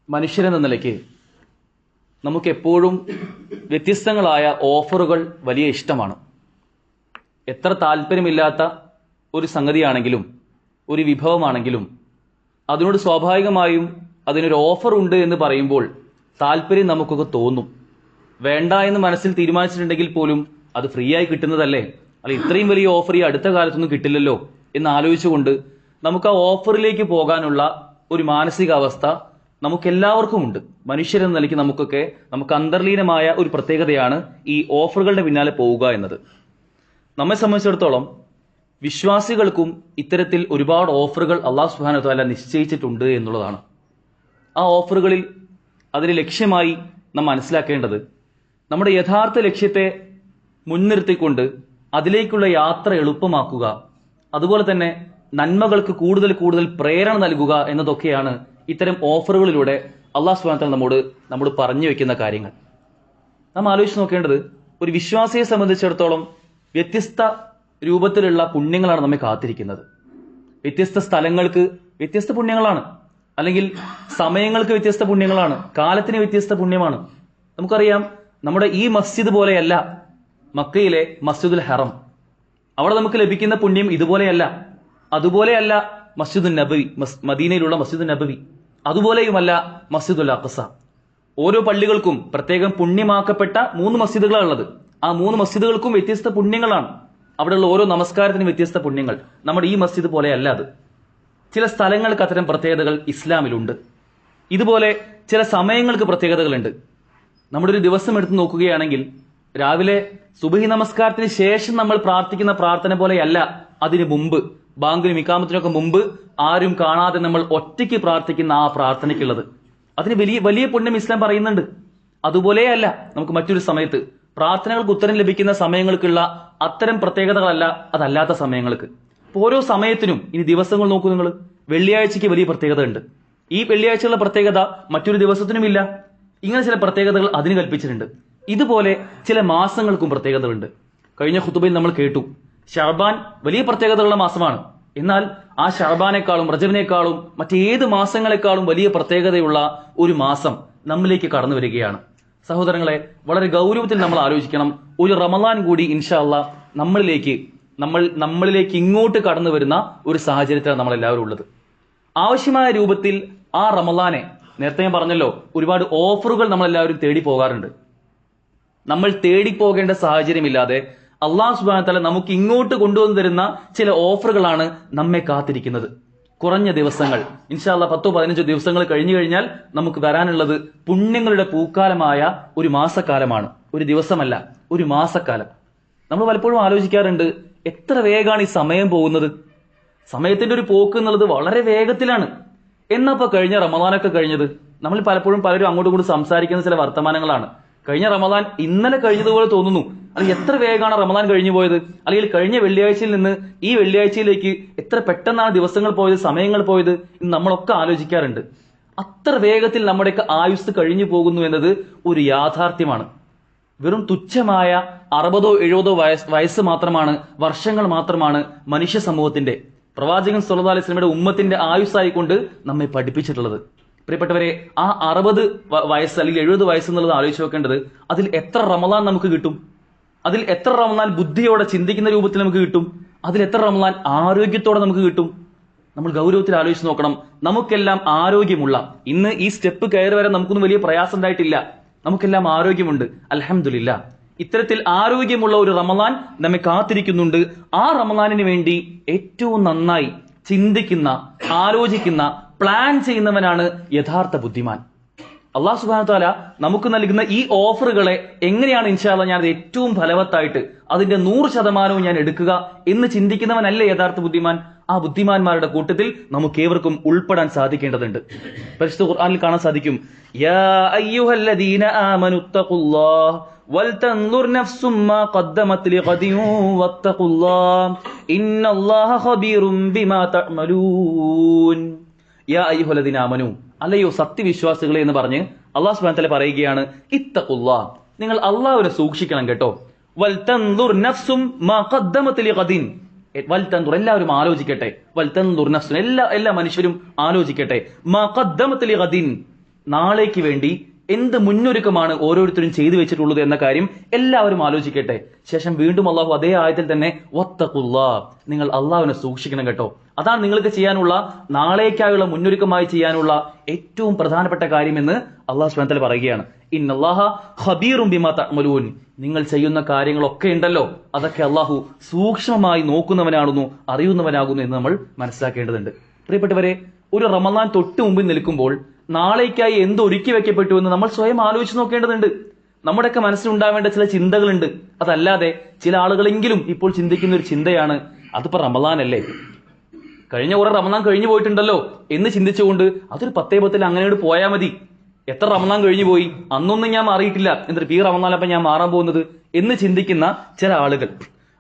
മനുഷ്യരെന്ന നിലയ്ക്ക് നമുക്കെപ്പോഴും വ്യത്യസ്തങ്ങളായ ഓഫറുകൾ വലിയ ഇഷ്ടമാണ്. എത്ര താല്പര്യമില്ലാത്ത ഒരു സംഗതിയാണെങ്കിലും ഒരു വിഭവമാണെങ്കിലും അതിനോട് സ്വാഭാവികമായും അതിനൊരു ഓഫർ ഉണ്ട് എന്ന് പറയുമ്പോൾ താല്പര്യം നമുക്കൊക്കെ തോന്നും. വേണ്ട എന്ന് മനസ്സിൽ തീരുമാനിച്ചിട്ടുണ്ടെങ്കിൽ പോലും അത് ഫ്രീ ആയി കിട്ടുന്നതല്ലേ, അല്ല ഇത്രയും വലിയ ഓഫർ ഈ അടുത്ത കാലത്തൊന്നും കിട്ടില്ലല്ലോ എന്ന് ആലോചിച്ചുകൊണ്ട് നമുക്ക് ആ ഓഫറിലേക്ക് പോകാനുള്ള ഒരു മാനസികാവസ്ഥ നമുക്കെല്ലാവർക്കും ഉണ്ട്. മനുഷ്യരെന്ന നിലയ്ക്ക് നമുക്ക് അന്തർലീനമായ ഒരു പ്രത്യേകതയാണ് ഈ ഓഫറുകളുടെ പിന്നാലെ പോവുക എന്നത്. നമ്മെ സംബന്ധിച്ചിടത്തോളം വിശ്വാസികൾക്കും ഇത്തരത്തിൽ ഒരുപാട് ഓഫറുകൾ അല്ലാഹു സുബ്ഹാനഹു വ തആല നിശ്ചയിച്ചിട്ടുണ്ട് എന്നുള്ളതാണ്. ആ ഓഫറുകളിൽ അതിന് ലക്ഷ്യമായി നാം മനസ്സിലാക്കേണ്ടത് നമ്മുടെ യഥാർത്ഥ ലക്ഷ്യത്തെ മുൻനിർത്തിക്കൊണ്ട് അതിലേക്കുള്ള യാത്ര എളുപ്പമാക്കുക, അതുപോലെ തന്നെ നന്മകൾക്ക് കൂടുതൽ കൂടുതൽ പ്രേരണ നൽകുക എന്നതൊക്കെയാണ് ഇത്തരം ഓഫറുകളിലൂടെ അല്ലാഹു സുബ്ഹാനഹു വ തആല നമ്മോട് പറഞ്ഞു വെക്കുന്ന കാര്യങ്ങൾ. നാം ആലോചിച്ച് നോക്കേണ്ടത് ഒരു വിശ്വാസിയെ സംബന്ധിച്ചിടത്തോളം വ്യത്യസ്ത രൂപത്തിലുള്ള പുണ്യങ്ങളാണ് നമ്മെ കാത്തിരിക്കുന്നത്. വ്യത്യസ്ത സ്ഥലങ്ങൾക്ക് വ്യത്യസ്ത പുണ്യങ്ങളാണ്, അല്ലെങ്കിൽ സമയങ്ങൾക്ക് വ്യത്യസ്ത പുണ്യങ്ങളാണ്, കാലത്തിന് വ്യത്യസ്ത പുണ്യമാണ്. നമുക്കറിയാം, നമ്മുടെ ഈ മസ്ജിദ് പോലെയല്ല മക്കയിലെ മസ്ജിദുൽ ഹറം. അവിടെ നമുക്ക് ലഭിക്കുന്ന പുണ്യം ഇതുപോലെയല്ല. അതുപോലെയല്ല മസ്ജിദുൻ നബവി, മദീനയിലുള്ള മസ്ജിദുൻ നബവി. അതുപോലെയുമല്ല മസ്ജിദുൽ അഖ്സ. ഓരോ പള്ളികൾക്കും പ്രത്യേകം പുണ്യമാക്കപ്പെട്ട 3 മസ്ജിദുകളാണ് ഉള്ളത്. ആ 3 മസ്ജിദുകൾക്കും വ്യത്യസ്ത പുണ്യങ്ങളാണ്. അവിടെയുള്ള ഓരോ നമസ്കാരത്തിനും വ്യത്യസ്ത പുണ്യങ്ങൾ. നമ്മുടെ ഈ മസ്ജിദ് പോലെയല്ല അത്. ചില സ്ഥലങ്ങൾക്ക് അത്തരം പ്രത്യേകതകൾ ഇസ്ലാമിലുണ്ട്. ഇതുപോലെ ചില സമയങ്ങൾക്ക് പ്രത്യേകതകളുണ്ട്. നമ്മുടെ ഒരു ദിവസം എടുത്ത് നോക്കുകയാണെങ്കിൽ രാവിലെ സുബഹി നമസ്കാരത്തിന് ശേഷം നമ്മൾ പ്രാർത്ഥിക്കുന്ന പ്രാർത്ഥന പോലെയല്ല അതിനു മുമ്പ്, ബാങ്കിനും ഇഖാമത്തിനൊക്കെ മുമ്പ് ആരും കാണാതെ നമ്മൾ ഒറ്റയ്ക്ക് പ്രാർത്ഥിക്കുന്ന ആ പ്രാർത്ഥനയ്ക്കുള്ളത്. അതിന് വലിയ വലിയ പുണ്യം ഇസ്ലാം പറയുന്നുണ്ട്. അതുപോലെയല്ല നമുക്ക് മറ്റൊരു സമയത്ത് പ്രാർത്ഥനകൾക്ക് ഉത്തരം ലഭിക്കുന്ന സമയങ്ങൾക്കുള്ള അത്തരം പ്രത്യേകതകളല്ല അതല്ലാത്ത സമയങ്ങൾക്ക്. ഓരോ സമയത്തിനും ഇനി ദിവസങ്ങൾ നോക്കൂ നിങ്ങൾ. വെള്ളിയാഴ്ചയ്ക്ക് വലിയ പ്രത്യേകത ഉണ്ട്. ഈ വെള്ളിയാഴ്ചയുള്ള പ്രത്യേകത മറ്റൊരു ദിവസത്തിനുമില്ല. ഇങ്ങനെ ചില പ്രത്യേകതകൾ അതിന് കൽപ്പിച്ചിട്ടുണ്ട്. ഇതുപോലെ ചില മാസങ്ങൾക്കും പ്രത്യേകതകളുണ്ട്. കഴിഞ്ഞ ഖുതുബയിൽ നമ്മൾ കേട്ടു, ശഅബാൻ വലിയ പ്രത്യേകതകളുള്ള മാസമാണ്. എന്നാൽ ആ ശഅബാനേക്കാളും റജബിനേക്കാളും മറ്റേത് മാസങ്ങളെക്കാളും വലിയ പ്രത്യേകതയുള്ള ഒരു മാസം നമ്മിലേക്ക് കടന്നു വരികയാണ്. സഹോദരങ്ങളെ, വളരെ ഗൗരവത്തിൽ നമ്മൾ ആലോചിക്കണം. ഒരു റമളാൻ കൂടി ഇൻഷാ അല്ലാഹ് നമ്മളിലേക്ക് ഇങ്ങോട്ട് കടന്നു വരുന്ന ഒരു സാഹചര്യത്തിലാണ് നമ്മളെല്ലാവരും ഉള്ളത്. ആവശ്യമായ രൂപത്തിൽ ആ റമളാനെ, നേരത്തെ ഞാൻ പറഞ്ഞല്ലോ, ഒരുപാട് ഓഫറുകൾ നമ്മളെല്ലാവരും തേടി പോകാറുണ്ട്. നമ്മൾ തേടിപ്പോകേണ്ട സാഹചര്യമില്ലാതെ അല്ലാഹു സുബ്ഹാനഹു വ തആല നമുക്ക് ഇങ്ങോട്ട് കൊണ്ടുവന്നു തരുന്ന ചില ഓഫറുകളാണ് നമ്മെ കാത്തിരിക്കുന്നത്. കുറഞ്ഞ ദിവസങ്ങൾ, ഇൻഷാ അല്ലാഹ് 10-15 ദിവസങ്ങൾ കഴിഞ്ഞു കഴിഞ്ഞാൽ നമുക്ക് വരാനുള്ളത് പുണ്യങ്ങളുടെ പൂക്കാലമായ ഒരു മാസക്കാലമാണ്. ഒരു ദിവസമല്ല, ഒരു മാസക്കാലം. നമ്മൾ പലപ്പോഴും ആലോചിക്കാറുണ്ട്, എത്ര വേഗമാണ് ഈ സമയം പോകുന്നത്. സമയത്തിന്റെ ഒരു പോക്ക് എന്നുള്ളത് വളരെ വേഗത്തിലാണ്. എന്നപ്പോ കഴിഞ്ഞ റമളാനൊക്കെ കഴിഞ്ഞത്? നമ്മൾ പലപ്പോഴും പലരും അങ്ങോട്ടും ഇങ്ങോട്ടും സംസാരിക്കുന്ന ചില വർത്തമാനങ്ങളാണ്. കഴിഞ്ഞ റമളാൻ ഇന്നലെ കഴിഞ്ഞതുപോലെ തോന്നുന്നു. അല്ലെങ്കിൽ എത്ര വേഗമാണ് റമളാൻ കഴിഞ്ഞു പോയത്, അല്ലെങ്കിൽ കഴിഞ്ഞ വെള്ളിയാഴ്ചയിൽ നിന്ന് ഈ വെള്ളിയാഴ്ചയിലേക്ക് എത്ര പെട്ടെന്നാണ് ദിവസങ്ങൾ പോയത്, സമയങ്ങൾ പോയത് എന്ന് നമ്മളൊക്കെ ആലോചിക്കാറുണ്ട്. അത്ര വേഗത്തിൽ നമ്മുടെയൊക്കെ ആയുസ് കഴിഞ്ഞു പോകുന്നു എന്നത് ഒരു യാഥാർത്ഥ്യമാണ്. വെറും തുച്ഛമായ 60-70 വയസ്സ് മാത്രമാണ്, വർഷങ്ങൾ മാത്രമാണ് മനുഷ്യ സമൂഹത്തിന്റെ, പ്രവാചകൻ സല്ലല്ലാഹു അലൈഹി വസല്ലമയുടെ ഉമ്മത്തിന്റെ ആയുസ്സായിക്കൊണ്ട് നമ്മെ പഠിപ്പിച്ചിട്ടുള്ളത്. പ്രിയപ്പെട്ടവരെ, ആ 60 വയസ്സ് അല്ലെങ്കിൽ 70 വയസ്സ് എന്നുള്ളത് ആലോചിച്ച് നോക്കേണ്ടത്, അതിൽ എത്ര റമളാൻ നമുക്ക് കിട്ടും? അതിൽ എത്ര റമളാൻ ബുദ്ധിയോടെ ചിന്തിക്കുന്ന രൂപത്തിൽ നമുക്ക് കിട്ടും? അതിൽ എത്ര റമളാൻ ആരോഗ്യത്തോടെ നമുക്ക് കിട്ടും? നമ്മൾ ഗൗരവത്തിൽ ആലോചിച്ച് നോക്കണം. നമുക്കെല്ലാം ആരോഗ്യമുള്ള, ഇന്ന് ഈ സ്റ്റെപ്പ് കയറി വരെ നമുക്കൊന്നും വലിയ പ്രയാസം ഉണ്ടായിട്ടില്ല. നമുക്കെല്ലാം ആരോഗ്യമുണ്ട്, അൽഹംദുലില്ലാഹ്. ഇത്തരത്തിൽ ആരോഗ്യമുള്ള ഒരു റമളാൻ നമ്മെ കാത്തിരിക്കുന്നുണ്ട്. ആ റമളാനിന് വേണ്ടി ഏറ്റവും നന്നായി ചിന്തിക്കുന്ന, ആലോചിക്കുന്ന, പ്ലാൻ ചെയ്യുന്നവനാണ് യഥാർത്ഥ ബുദ്ധിമാൻ. അല്ലാഹു സുബ്ഹാനഹു വ തആല നമുക്ക് നൽകുന്ന ഈ ഓഫറുകളെ എങ്ങനെയാണ് ഇൻഷാ അല്ലാഹ് ഞാനത് ഏറ്റവും ഫലവത്തായിട്ട് അതിന്റെ 100% ഞാൻ എടുക്കുക എന്ന് ചിന്തിക്കുന്നവനല്ലേ യഥാർത്ഥ ബുദ്ധിമാൻ. ആ ബുദ്ധിമാന്മാരുടെ കൂട്ടത്തിൽ നമുക്ക് ഏവർക്കും ഉൾപ്പെടാൻ സാധിക്കേണ്ടതുണ്ട്. പരിശുദ്ധ ഖുർആനിൽ കാണാൻ സാധിക്കും, യാ അയ്യുഹല്ലദീന ആമനുത്തഖുല്ലാഹ് വൽതൻദുർ നഫ്സും മാ ഖദ്ദമത് ലിഗദിൻ വത്തഖുല്ലാഹ് ഇന്നല്ലാഹ ഖബീറും ബിമാ തഅമലൂൻ. യാ അയ്യുഹല്ലദീന ആമനു, അല്ലയോ സത്യവിശ്വാസികളെ എന്ന് പറഞ്ഞ് അല്ലാഹു സുബ്ഹാനഹു വ തആല പറയുകയാണ്, ഇത്തഖുല്ലാഹ്, നിങ്ങൾ അല്ലാഹുവിനെ സൂക്ഷിക്കണം കേട്ടോ. വൽതൻദുർ നഫ്സും മാ ഖദ്ദമത് ലിഗദിൻ, വൽതൻദുർ, എല്ലാവരും ആലോചിക്കട്ടെ. വൽതൻദുർ നഫ്സുൻ, എല്ലാ മനുഷ്യരും ആലോചിക്കട്ടെ. മാ ഖദ്ദമത് ലിഗദിൻ, നാളേക്ക് വേണ്ടി എന്ത് മുന്നൊരുക്കമാണ് ഓരോരുത്തരും ചെയ്തു വെച്ചിട്ടുള്ളത് എന്ന കാര്യം എല്ലാവരും ആലോചിക്കട്ടെ. ശേഷം വീണ്ടും അള്ളാഹു അതേ ആയത്തിൽ തന്നെ വത്തഖുല്ലാ, നിങ്ങൾ അള്ളാഹുവിനെ സൂക്ഷിക്കണം കേട്ടോ. അതാണ് നിങ്ങൾക്ക് ചെയ്യാനുള്ള, നാളേക്കായുള്ള മുന്നൊരുക്കമായി ചെയ്യാനുള്ള ഏറ്റവും പ്രധാനപ്പെട്ട കാര്യമെന്ന് അള്ളാഹു സുബ്ഹാനഹു വ തആല പറയുകയാണ്. ഇന്നല്ലാഹ ഖബീറും ബിമാ തഅമലൂൻ, നിങ്ങൾ ചെയ്യുന്ന കാര്യങ്ങളൊക്കെ ഉണ്ടല്ലോ അതൊക്കെ അള്ളാഹു സൂക്ഷ്മമായി നോക്കുന്നവനാകുന്നു, അറിയുന്നവനാകുന്നു എന്ന് നമ്മൾ മനസ്സിലാക്കേണ്ടതുണ്ട്. പ്രിയപ്പെട്ടവരെ, ഒരു റമദാൻ തൊട്ട് മുമ്പിൽ നിൽക്കുമ്പോൾ നാളേക്കായി എന്ത് ഒരുക്കി വെക്കപ്പെട്ടു എന്ന് നമ്മൾ സ്വയം ആലോചിച്ച് നോക്കേണ്ടതുണ്ട്. നമ്മുടെയൊക്കെ മനസ്സിലുണ്ടാവേണ്ട ചില ചിന്തകളുണ്ട്. അതല്ലാതെ ചില ആളുകളെങ്കിലും ഇപ്പോൾ ചിന്തിക്കുന്ന ഒരു ചിന്തയാണ്, അതിപ്പോ റമദാൻ അല്ലേ, കഴിഞ്ഞ കുറെ റമദാൻ കഴിഞ്ഞു പോയിട്ടുണ്ടല്ലോ എന്ന് ചിന്തിച്ചുകൊണ്ട് അതൊരു 10 അങ്ങനെ പോയാൽ മതി. എത്ര റമദാൻ കഴിഞ്ഞു പോയി, അന്നൊന്നും ഞാൻ മാറിയിട്ടില്ല, എന്നിട്ട് ഈ റമദാനപ്പം ഞാൻ മാറാൻ പോകുന്നത് എന്ന് ചിന്തിക്കുന്ന ചില ആളുകൾ.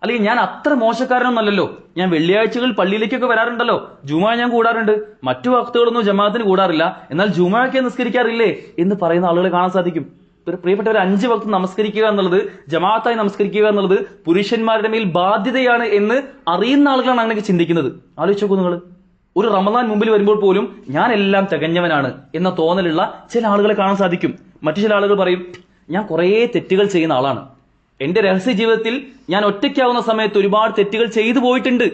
അല്ലെങ്കിൽ ഞാൻ അത്ര മോശക്കാരനൊന്നല്ലല്ലോ, ഞാൻ വെള്ളിയാഴ്ചകൾ പള്ളിയിലേക്കൊക്കെ വരാറുണ്ടല്ലോ, ജുമാ ഞാൻ കൂടാറുണ്ട്, മറ്റു വക്തുകളൊന്നും ജമാഅത്തിന് കൂടാറില്ല, എന്നാൽ ജുമായൊക്കെ നിസ്കരിക്കാറില്ലേ എന്ന് പറയുന്ന ആളുകളെ കാണാൻ സാധിക്കും. പ്രിയപ്പെട്ടവർ, 5 വക്ത് നമസ്കരിക്കുക എന്നുള്ളത്, ജമാഅത്തായി നമസ്കരിക്കുക എന്നുള്ളത് പുരുഷന്മാരുടെ മേൽ ബാധ്യതയാണ് എന്ന് അറിയുന്ന ആളുകളാണ് അങ്ങനെ ചിന്തിക്കുന്നത്. ആലോചിച്ച് നോക്കൂ നിങ്ങൾ. ഒരു റമദാൻ മുമ്പിൽ വരുമ്പോൾ പോലും ഞാൻ എല്ലാം തികഞ്ഞവനാണ് എന്ന തോന്നലുള്ള ചില ആളുകളെ കാണാൻ സാധിക്കും. മറ്റു ചില ആളുകൾ പറയും, ഞാൻ കുറേ തെറ്റുകൾ ചെയ്യുന്ന ആളാണ്, എന്റെ രഹസ്യ ജീവിതത്തിൽ ഞാൻ ഒറ്റയ്ക്കാവുന്ന സമയത്ത് ഒരുപാട് തെറ്റുകൾ ചെയ്തു പോയിട്ടുണ്ട്,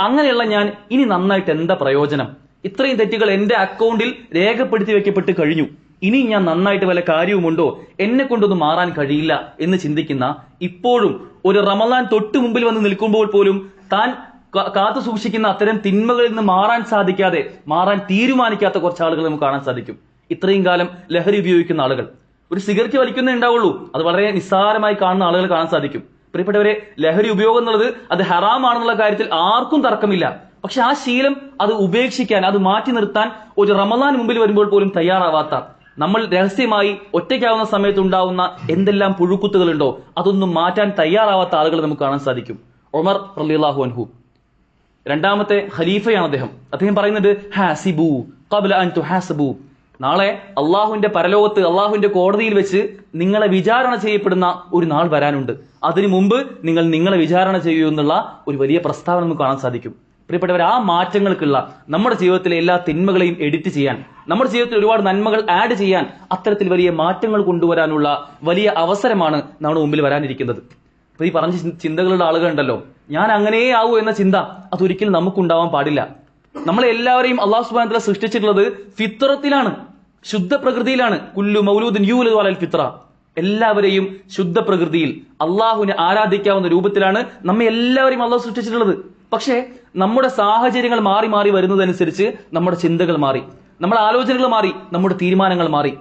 അങ്ങനെയുള്ള ഞാൻ ഇനി നന്നായിട്ട് എന്താ പ്രയോജനം, ഇത്രയും തെറ്റുകൾ എന്റെ അക്കൗണ്ടിൽ രേഖപ്പെടുത്തി വെക്കപ്പെട്ട് കഴിഞ്ഞു, ഇനി ഞാൻ നന്നായിട്ട് വല്ല കാര്യവുമുണ്ടോ, എന്നെ കൊണ്ടൊന്നും മാറാൻ കഴിയില്ല എന്ന് ചിന്തിക്കുന്ന, ഇപ്പോഴും ഒരു റമദാൻ തൊട്ട് മുമ്പിൽ വന്ന് നിൽക്കുമ്പോൾ പോലും താൻ കാത്തു സൂക്ഷിക്കുന്ന അത്തരം തിന്മകളിൽ നിന്ന് മാറാൻ സാധിക്കാതെ, മാറാൻ തീരുമാനിക്കാത്ത കുറച്ച് ആളുകൾ നമുക്ക് കാണാൻ സാധിക്കും. ഇത്രയും കാലം ലഹരി ഉപയോഗിക്കുന്ന ആളുകൾ, ഒരു സിഗരറ്റ് വലിക്കുന്നേ ഉണ്ടാവുള്ളൂ, അത് വളരെ നിസ്സാരമായി കാണുന്ന ആളുകൾ കാണാൻ സാധിക്കും. പ്രിയപ്പെട്ടവരെ, ലഹരി ഉപയോഗം എന്നുള്ളത് അത് ഹറാമാണെന്നുള്ള കാര്യത്തിൽ ആർക്കും തർക്കമില്ല. പക്ഷെ ആ ശീലം അത് ഉപേക്ഷിക്കാൻ, അത് മാറ്റി നിർത്താൻ ഒരു റമദാൻ മുമ്പിൽ വരുമ്പോൾ പോലും തയ്യാറാവാത്ത, നമ്മൾ രഹസ്യമായി ഒറ്റയ്ക്കാവുന്ന സമയത്ത് ഉണ്ടാവുന്ന എന്തെല്ലാം പുഴുക്കുത്തുകളുണ്ടോ അതൊന്നും മാറ്റാൻ തയ്യാറാവാത്ത ആളുകൾ നമുക്ക് കാണാൻ സാധിക്കും. ഉമർ റളിയല്ലാഹു അൻഹു, രണ്ടാമത്തെ ഖലീഫയാണ് അദ്ദേഹം. അദ്ദേഹം പറയുന്നുണ്ട്, ഹാസിബു ഖബ്ല അൻ തുഹാസബു, നാളെ അള്ളാഹുവിന്റെ പരലോകത്ത്, അള്ളാഹുവിന്റെ കോടതിയിൽ വെച്ച് നിങ്ങളെ വിചാരണ ചെയ്യപ്പെടുന്ന ഒരു നാൾ വരാനുണ്ട്, അതിനു മുമ്പ് നിങ്ങൾ നിങ്ങളെ വിചാരണ ചെയ്യൂ എന്നുള്ള ഒരു വലിയ പ്രസ്താവന നമുക്ക് കാണാൻ സാധിക്കും. പ്രിയപ്പെട്ടവർ, ആ മാറ്റങ്ങൾക്കുള്ള, നമ്മുടെ ജീവിതത്തിലെ എല്ലാ തിന്മകളെയും എഡിറ്റ് ചെയ്യാൻ, നമ്മുടെ ജീവിതത്തിൽ ഒരുപാട് നന്മകൾ ആഡ് ചെയ്യാൻ, അത്തരത്തിൽ വലിയ മാറ്റങ്ങൾ കൊണ്ടുവരാനുള്ള വലിയ അവസരമാണ് നമ്മുടെ മുമ്പിൽ വരാനിരിക്കുന്നത്. അപ്പൊ ഈ പറഞ്ഞ ചിന്തകളുടെ ആളുകളുണ്ടല്ലോ, ഞാൻ അങ്ങനെ ആവൂ എന്ന ചിന്ത അതൊരിക്കലും നമുക്കുണ്ടാവാൻ പാടില്ല. നമ്മളെ എല്ലാവരെയും അള്ളാഹു സുബ്ഹാനഹു വ തആല സൃഷ്ടിച്ചിട്ടുള്ളത് ഫിത്രത്തിലാണ്, ശുദ്ധ പ്രകൃതിയിലാണ്. കുല്ലു മൗലൂദിൻ യൂലദു അലൽ ഫിത്ര, എല്ലാവരെയും ശുദ്ധ പ്രകൃതിയിൽ അള്ളാഹുവിനെ ആരാധിക്കാവുന്ന രൂപത്തിലാണ് നമ്മെ എല്ലാവരെയും അള്ളാഹു സൃഷ്ടിച്ചിട്ടുള്ളത്. പക്ഷേ നമ്മുടെ സാഹചര്യങ്ങൾ മാറി മാറി വരുന്നതനുസരിച്ച് നമ്മുടെ ചിന്തകൾ മാറി, നമ്മുടെ ആലോചനകൾ മാറി, നമ്മുടെ തീരുമാനങ്ങൾ മാറി.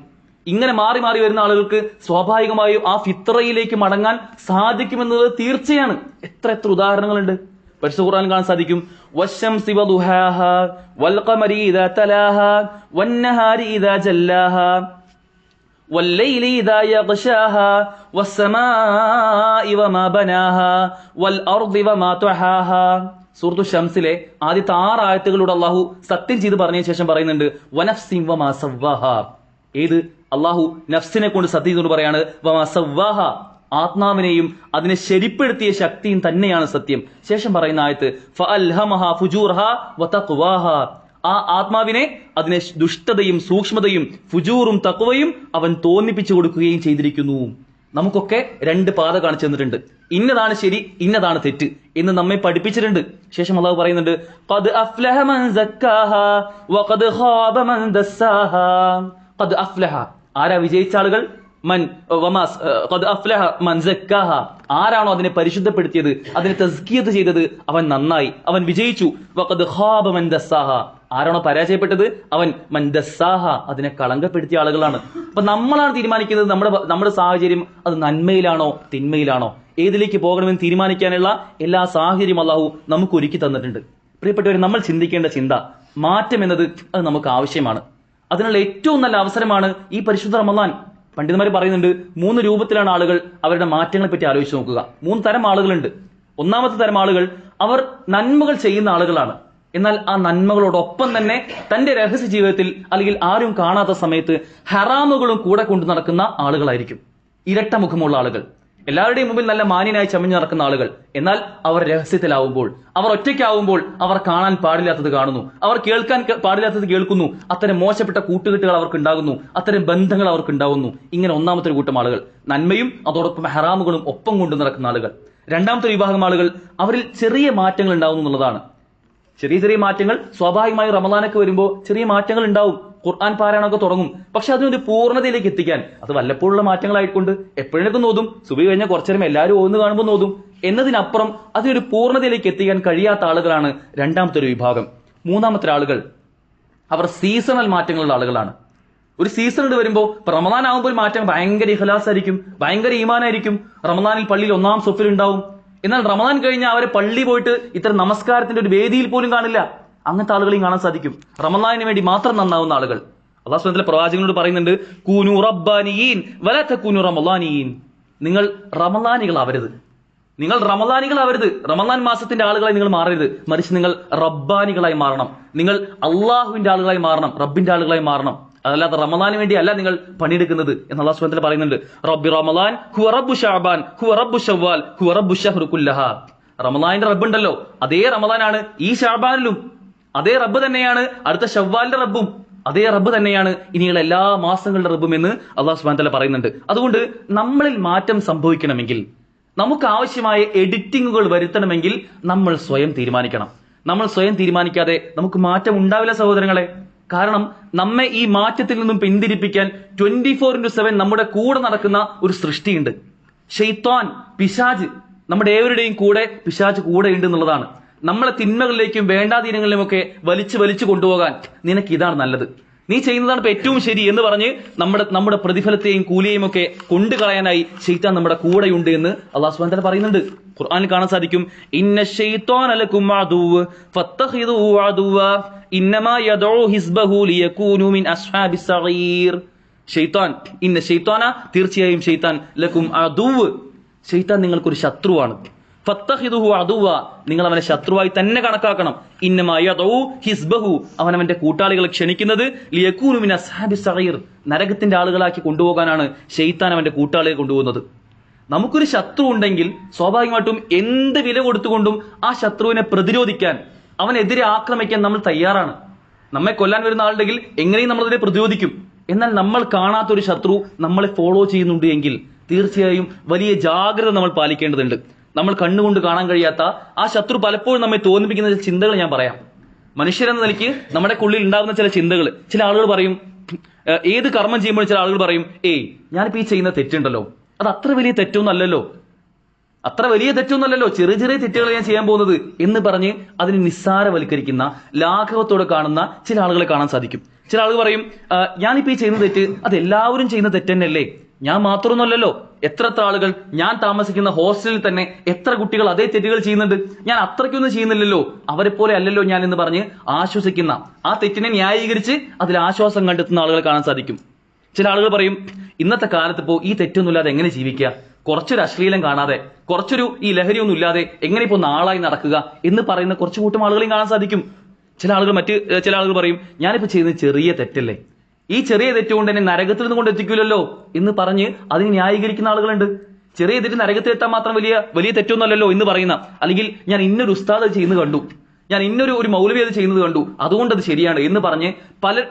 ഇങ്ങനെ മാറി മാറി വരുന്ന ആളുകൾക്ക് സ്വാഭാവികമായും ആ ഫിത്രയിലേക്ക് മടങ്ങാൻ സാധിക്കുമെന്നത് തീർച്ചയാണ്. എത്ര എത്ര ഉദാഹരണങ്ങളുണ്ട് പരിശുദ്ധ ഖുർആനിൽ കാണാൻ സാധിക്കും. വശംസി വദുഹാഹാ വൽഖമരി ഇദാ തലാഹാ വന്നഹാരി ഇദാ ജല്ലാഹാ വല്ലൈലി ഇദാ യഗ്ശാഹാ വസ്സമാഇ വമാ ബനാഹാ വൽഅർദി വമാ തുഹാഹാ. സൂറത്തു ശംസിലെ ആദ്യത്തെ 6 ആയത്തുകളിലൂടെ അള്ളാഹു സത്യം ചെയ്ത് പറഞ്ഞ ശേഷം പറയുന്നുണ്ട്, വനഫ്സിൻ വമാ സവ്വാഹാ. ഏത്? അള്ളാഹു നഫ്സിനെ കൊണ്ട് സത്യം ചെയ്തുകൊണ്ട് പറയാണ്, വമാ സവ്വാഹ, ആത്മാവിനെയും അതിനെ ശരിപ്പെടുത്തിയ ശക്തിയും തന്നെയാണ് സത്യം. ശേഷം പറയുന്ന ആയത്ത് ഫഅൽഹമഹാ ഫുജൂറഹാ വതഖ്വാഹാ, ആ ആത്മാവിനെ, അതിനെ ദുഷ്ടതയും സൂക്ഷ്മതയും ഫുജൂറും തഖ്വയും അവൻ തോന്നിപ്പിച്ചു കൊടുക്കുകയും ചെയ്തിരിക്കുന്നു. നമുക്കൊക്കെ 2 പാത കാണിച്ചു തന്നിട്ടുണ്ട്. ഇന്നതാണ് ശരി, ഇന്നതാണ് തെറ്റ് എന്ന് നമ്മെ പഠിപ്പിച്ചിട്ടുണ്ട്. ശേഷം അള്ളാഹു പറയുന്നുണ്ട്, ഖദ് അഫ്ലഹ മൻ സക്കാഹാ വഖദ് ഖാബ മൻ ദസ്സാഹാ. ഖദ് അഫ്ലഹ, ആരാ വിജയിച്ച ആളുകൾ? മൻ ഖദ് അഫ്ലഹ മൻ സക്കാഹ, ആരാണോ അതിനെ പരിശുദ്ധപ്പെടുത്തിയത്, അതിനെ തസ്കിയത്ത് ചെയ്തത്, അവൻ നന്നായി, അവൻ വിജയിച്ചു. വഖദ് ഖാബ മൻ ദസ്സാഹ, ആരാണോ പരാജയപ്പെട്ടത്, അവൻ മൻ ദസ്സാഹ, അതിനെ കളങ്കപ്പെടുത്തിയ ആളുകളാണ്. അപ്പൊ നമ്മളാണ് തീരുമാനിക്കുന്നത് നമ്മുടെ സാഹചര്യം അത് നന്മയിലാണോ തിന്മയിലാണോ, ഏതിലേക്ക് പോകണമെന്ന് തീരുമാനിക്കാനുള്ള എല്ലാ സാഹചര്യം അള്ളാഹു നമുക്ക് ഒരുക്കി തന്നിട്ടുണ്ട്. പ്രിയപ്പെട്ടവരെ, നമ്മൾ ചിന്തിക്കേണ്ട ചിന്ത, മാറ്റം എന്നത് അത് നമുക്ക് ആവശ്യമാണ്. അതിനുള്ള ഏറ്റവും നല്ല അവസരമാണ് ഈ പരിശുദ്ധ റമദാൻ. പണ്ഡിതന്മാർ പറയുന്നുണ്ട്, 3 രൂപത്തിലാണ് ആളുകൾ അവരുടെ മാറ്റങ്ങളെ പറ്റി ആലോചിച്ച് നോക്കുക. 3 തരം ആളുകളുണ്ട്. ഒന്നാമത്തെ തരം ആളുകൾ, അവർ നന്മകൾ ചെയ്യുന്ന ആളുകളാണ്. എന്നാൽ ആ നന്മകളോടൊപ്പം തന്നെ തന്റെ രഹസ്യ ജീവിതത്തിൽ അല്ലെങ്കിൽ ആരും കാണാത്ത സമയത്ത് ഹറാമുകളും കൂടെ കൊണ്ടു നടക്കുന്ന ആളുകളായിരിക്കും. ഇരട്ട മുഖമുള്ള ആളുകൾ. എല്ലാവരുടെയും മുമ്പിൽ നല്ല മാന്യനായി ചമഞ്ഞു നടക്കുന്ന ആളുകൾ. എന്നാൽ അവർ രഹസ്യത്തിലാവുമ്പോൾ, അവർ ഒറ്റയ്ക്കാവുമ്പോൾ അവർ കാണാൻ പാടില്ലാത്തത് കാണുന്നു, അവർ കേൾക്കാൻ പാടില്ലാത്തത് കേൾക്കുന്നു. അത്തരം മോശപ്പെട്ട കൂട്ടുകെട്ടുകൾ അവർക്ക് ഉണ്ടാകുന്നു, അത്തരം ബന്ധങ്ങൾ അവർക്ക് ഉണ്ടാകുന്നു. ഇങ്ങനെ ഒന്നാമത്തെ ഒരു കൂട്ടം ആളുകൾ, നന്മയും അതോടൊപ്പം ഹറാമുകളും ഒപ്പം കൊണ്ടു നടക്കുന്ന ആളുകൾ. രണ്ടാമത്തെ വിഭാഗം ആളുകൾ, അവരിൽ ചെറിയ മാറ്റങ്ങൾ ഉണ്ടാവുന്നു എന്നുള്ളതാണ്. ചെറിയ ചെറിയ മാറ്റങ്ങൾ സ്വാഭാവികമായി റമദാനൊക്കെ വരുമ്പോൾ ചെറിയ മാറ്റങ്ങൾ ഉണ്ടാവും. ഖുർആൻ പാരായണമൊക്കെ തുടങ്ങും. പക്ഷെ അതിനൊരു പൂർണ്ണതയിലേക്ക് എത്തിക്കാൻ അത് വല്ലപ്പോഴുള്ള മാറ്റങ്ങളായിക്കൊണ്ട് എപ്പോഴൊക്കെ നോതും, സുബഹി കഴിഞ്ഞാൽ കുറച്ചേരം എല്ലാവരും ഒന്ന് കാണുമ്പോൾ നോതും എന്നതിനപ്പുറം അതിനൊരു പൂർണ്ണതയിലേക്ക് എത്തിക്കാൻ കഴിയാത്ത ആളുകളാണ് രണ്ടാമത്തെ ഒരു വിഭാഗം. മൂന്നാമത്തെ ആളുകൾ, അവർ സീസണൽ മാറ്റങ്ങളുള്ള ആളുകളാണ്. ഒരു സീസൺ വരുമ്പോൾ റമദാൻ ആകുമ്പോൾ മാറ്റം ഭയങ്കര ഇഖ്ലാസായിരിക്കും, ഭയങ്കര ഈമാനായിരിക്കും. റമദാനിൽ പള്ളിയിൽ ഒന്നാം സൊഫിൽ ഉണ്ടാവും. എന്നാൽ റമദാൻ കഴിഞ്ഞാൽ അവരെ പള്ളി പോയിട്ട് ഇത്തരം നമസ്കാരത്തിന്റെ ഒരു വേദിയിൽ പോലും കാണില്ല. അങ്ങനത്തെ ആളുകളെയും കാണാൻ സാധിക്കും. റമദാനിന് വേണ്ടി മാത്രം നന്നാവുന്ന ആളുകൾ. അല്ലാഹു സുബ്ഹാനഹു വ തആല പ്രവാചകനോട് പറയുന്നുണ്ട്, കൂനു റബ്ബാനിയീൻ വലാ തകൂനു റമളാനിയീൻ. നിങ്ങൾ റമളാനികളാവരുത്, നിങ്ങൾ റമളാനികളാവരുത്, റമളാൻ മാസത്തിന്റെ ആളുകളായി നിങ്ങൾ മാറരുത്. മറിച്ച് നിങ്ങൾ റബ്ബാനികളായി മാറണം, നിങ്ങൾ അള്ളാഹുവിന്റെ ആളുകളായി മാറണം, റബ്ബിന്റെ ആളുകളായി മാറണം. അതല്ലാതെ റമളാന് വേണ്ടി അല്ല നിങ്ങൾ പണിയെടുക്കുന്നത് എന്ന് അല്ലാഹു സുബ്ഹാനഹു വ തആല പറയുന്നുണ്ട്. റബ്ബി റമളാൻ ഹുവ റബ്ബു ശഅബാൻ ഹുവ റബ്ബു ശവ്വാൽ ഹുവ റബ്ബു ശഹ്റു കുല്ലഹാ. റമളാനിന്റെ റബ്ബ് ഉണ്ടല്ലോ, അതേ റമളാനാണ് ഈ ശഅബാനിലും, അതേ റബ്ബ് തന്നെയാണ് അടുത്ത ശവ്വാലിന്റെ റബ്ബും, അതേ റബ്ബ് തന്നെയാണ് ഇനിയുള്ള എല്ലാ മാസങ്ങളുടെ റബ്ബും എന്ന് അല്ലാഹു സുബ്ഹാനഹു വ തആല പറയുന്നുണ്ട്. അതുകൊണ്ട് നമ്മളിൽ മാറ്റം സംഭവിക്കണമെങ്കിൽ, നമുക്ക് ആവശ്യമായ എഡിറ്റിങ്ങുകൾ വരുത്തണമെങ്കിൽ നമ്മൾ സ്വയം തീരുമാനിക്കണം. നമ്മൾ സ്വയം തീരുമാനിക്കാതെ നമുക്ക് മാറ്റം ഉണ്ടാവില്ല സഹോദരങ്ങളെ. കാരണം നമ്മെ ഈ മാറ്റത്തിൽ നിന്നും പിന്തിരിപ്പിക്കാൻ 24/7 നമ്മുടെ കൂടെ നടക്കുന്ന ഒരു സൃഷ്ടിയുണ്ട്. ശൈത്വാൻ, പിശാച്, നമ്മുടെ ഏവരുടെയും കൂടെ പിശാച് കൂടെ ഉണ്ട് എന്നുള്ളതാണ്. നമ്മളെ തിന്മകളിലേക്കും വേണ്ടാതീനങ്ങളിലുമൊക്കെ വലിച്ചു കൊണ്ടുപോകാൻ നിനക്ക് ഇതാണ് നല്ലത്, നീ ചെയ്യുന്നതാണ് ഇപ്പൊ ഏറ്റവും ശരി എന്ന് പറഞ്ഞ് നമ്മുടെ പ്രതിഫലത്തെയും കൂലിയെയും ഒക്കെ കൊണ്ടുകളയാനായി ശൈത്താൻ നമ്മുടെ കൂടെയുണ്ട് എന്ന് അല്ലാഹു സുബ്ഹാനഹു വ തആല പറയുന്നുണ്ട്. ഖുർആനിൽ കാണാൻ സാധിക്കും, ഇന്ന ശൈത്വാന ലക്കും അദുവ്വ് ഫത്തഖിദൂഹു അദുവ്വ ഇന്നമാ യദഉ ഹിസ്ബഹു ലിയകൂനു മിൻ അസ്ഹാബിസ് സഗീർ. ശൈത്താൻ, ഇന്ന ശൈത്വാന, തീർച്ചയായും ശൈത്താൻ, ലക്കും അദുവ്വ്, ശൈത്താൻ നിങ്ങൾക്കൊരു ശത്രുവാണ്. ഫത്തഖിദുഹു അദുവ്വ, നിങ്ങൾ അവനെ ശത്രുവായി തന്നെ കണക്കാക്കണം. ഇന്നമാ യദഉ ഹിസ്ബഹു, അവനവന്റെ കൂട്ടാളികളെ ക്ഷണിക്കുന്നത് ലിയകൂനു മിൻ അസ്ഹാബിസ് സഗീർ, നരകത്തിന്റെ ആളുകളാക്കി കൊണ്ടുപോകാനാണ് ശൈത്താൻ അവന്റെ കൂട്ടാളികളെ കൊണ്ടുപോകുന്നത്. നമുക്കൊരു ശത്രു ഉണ്ടെങ്കിൽ സ്വാഭാവികമായിട്ടും എന്ത് വില കൊടുത്തുകൊണ്ടും ആ ശത്രുവിനെ പ്രതിരോധിക്കാൻ, അവനെതിരെ ആക്രമിക്കാൻ നമ്മൾ തയ്യാറാണ്. നമ്മെ കൊല്ലാൻ വരുന്ന ആളുണ്ടെങ്കിൽ എങ്ങനെയും നമ്മൾ അതിനെ പ്രതിരോധിക്കും. എന്നാൽ നമ്മൾ കാണാത്തൊരു ശത്രു നമ്മളെ ഫോളോ ചെയ്യുന്നുണ്ട് എങ്കിൽ തീർച്ചയായും വലിയ ജാഗ്രത നമ്മൾ പാലിക്കേണ്ടതുണ്ട്. നമ്മൾ കണ്ണുകൊണ്ട് കാണാൻ കഴിയാത്ത ആ ശത്രു പലപ്പോഴും നമ്മെ തോന്നിപ്പിക്കുന്ന ചില ചിന്തകൾ ഞാൻ പറയാം. മനുഷ്യരെന്ന നിലയ്ക്ക് നമ്മുടെ ഉള്ളിൽ ഉണ്ടാകുന്ന ചില ചിന്തകൾ. ചില ആളുകൾ പറയും, ഏത് കർമ്മം ചെയ്യുമ്പോൾ ചില ആളുകൾ പറയും, ഞാനിപ്പോ ഈ ചെയ്യുന്ന തെറ്റുണ്ടല്ലോ, അത് അത്ര വലിയ തെറ്റൊന്നല്ലല്ലോ, ചെറിയ ചെറിയ തെറ്റുകൾ ഞാൻ ചെയ്യാൻ പോകുന്നത് എന്ന് പറഞ്ഞ് അതിനെ നിസ്സാരവൽക്കരിക്കുന്ന, ലാഘവത്തോടെ കാണുന്ന ചില ആളുകളെ കാണാൻ സാധിക്കും. ചില ആളുകൾ പറയും, ഞാനിപ്പോ ഈ ചെയ്യുന്ന തെറ്റ് അത് എല്ലാവരും ചെയ്യുന്ന തെറ്റ് തന്നെയല്ലേ, ഞാൻ മാത്രമൊന്നുമല്ലല്ലോ, എത്ര ആളുകൾ, ഞാൻ താമസിക്കുന്ന ഹോസ്റ്റലിൽ തന്നെ എത്ര കുട്ടികൾ അതേ തെറ്റുകൾ ചെയ്യുന്നുണ്ട്, ഞാൻ അത്രയ്ക്കൊന്നും ചെയ്യുന്നില്ലല്ലോ, അവരെ പോലെ അല്ലല്ലോ ഞാൻ എന്ന് പറഞ്ഞ് ആശ്വസിക്കുന്ന, ആ തെറ്റിനെ ന്യായീകരിച്ച് അതിൽ ആശ്വാസം കണ്ടെത്തുന്ന ആളുകളെ കാണാൻ സാധിക്കും. ചില ആളുകൾ പറയും, ഇന്നത്തെ കാലത്ത് ഇപ്പോ ഈ തെറ്റൊന്നുമില്ലാതെ എങ്ങനെ ജീവിക്കുക, കുറച്ചൊരു അശ്ലീലം കാണാതെ, കുറച്ചൊരു ഈ ലഹരിയൊന്നും ഇല്ലാതെ എങ്ങനെ ഇപ്പോ നാളായി നടക്കുക എന്ന് പറയുന്ന കുറച്ചു കൂട്ടം ആളുകളെയും കാണാൻ സാധിക്കും. ചില ആളുകൾ പറയും, ഞാനിപ്പോ ചെയ്യുന്നത് ചെറിയ തെറ്റല്ലേ, ഈ ചെറിയ തെറ്റുകൊണ്ട് എന്നെ നരകത്തിൽ നിന്ന് കൊണ്ട് എത്തിക്കില്ലല്ലോ എന്ന് പറഞ്ഞ് അതിന് ന്യായീകരിക്കുന്ന ആളുകളുണ്ട്. ചെറിയ തെറ്റ് നരകത്തിൽ എത്താൻ മാത്രം വലിയ തെറ്റൊന്നുമല്ലല്ലോ എന്ന് പറയുന്ന, അല്ലെങ്കിൽ ഞാൻ ഇന്നൊരു ഉസ്താദ് ചെയ്യുന്നത് കണ്ടു, ഞാൻ ഇന്നൊരു മൗലവി അത് ചെയ്യുന്നത് കണ്ടു, അതുകൊണ്ട് അത് ശരിയാണ് എന്ന് പറഞ്ഞ്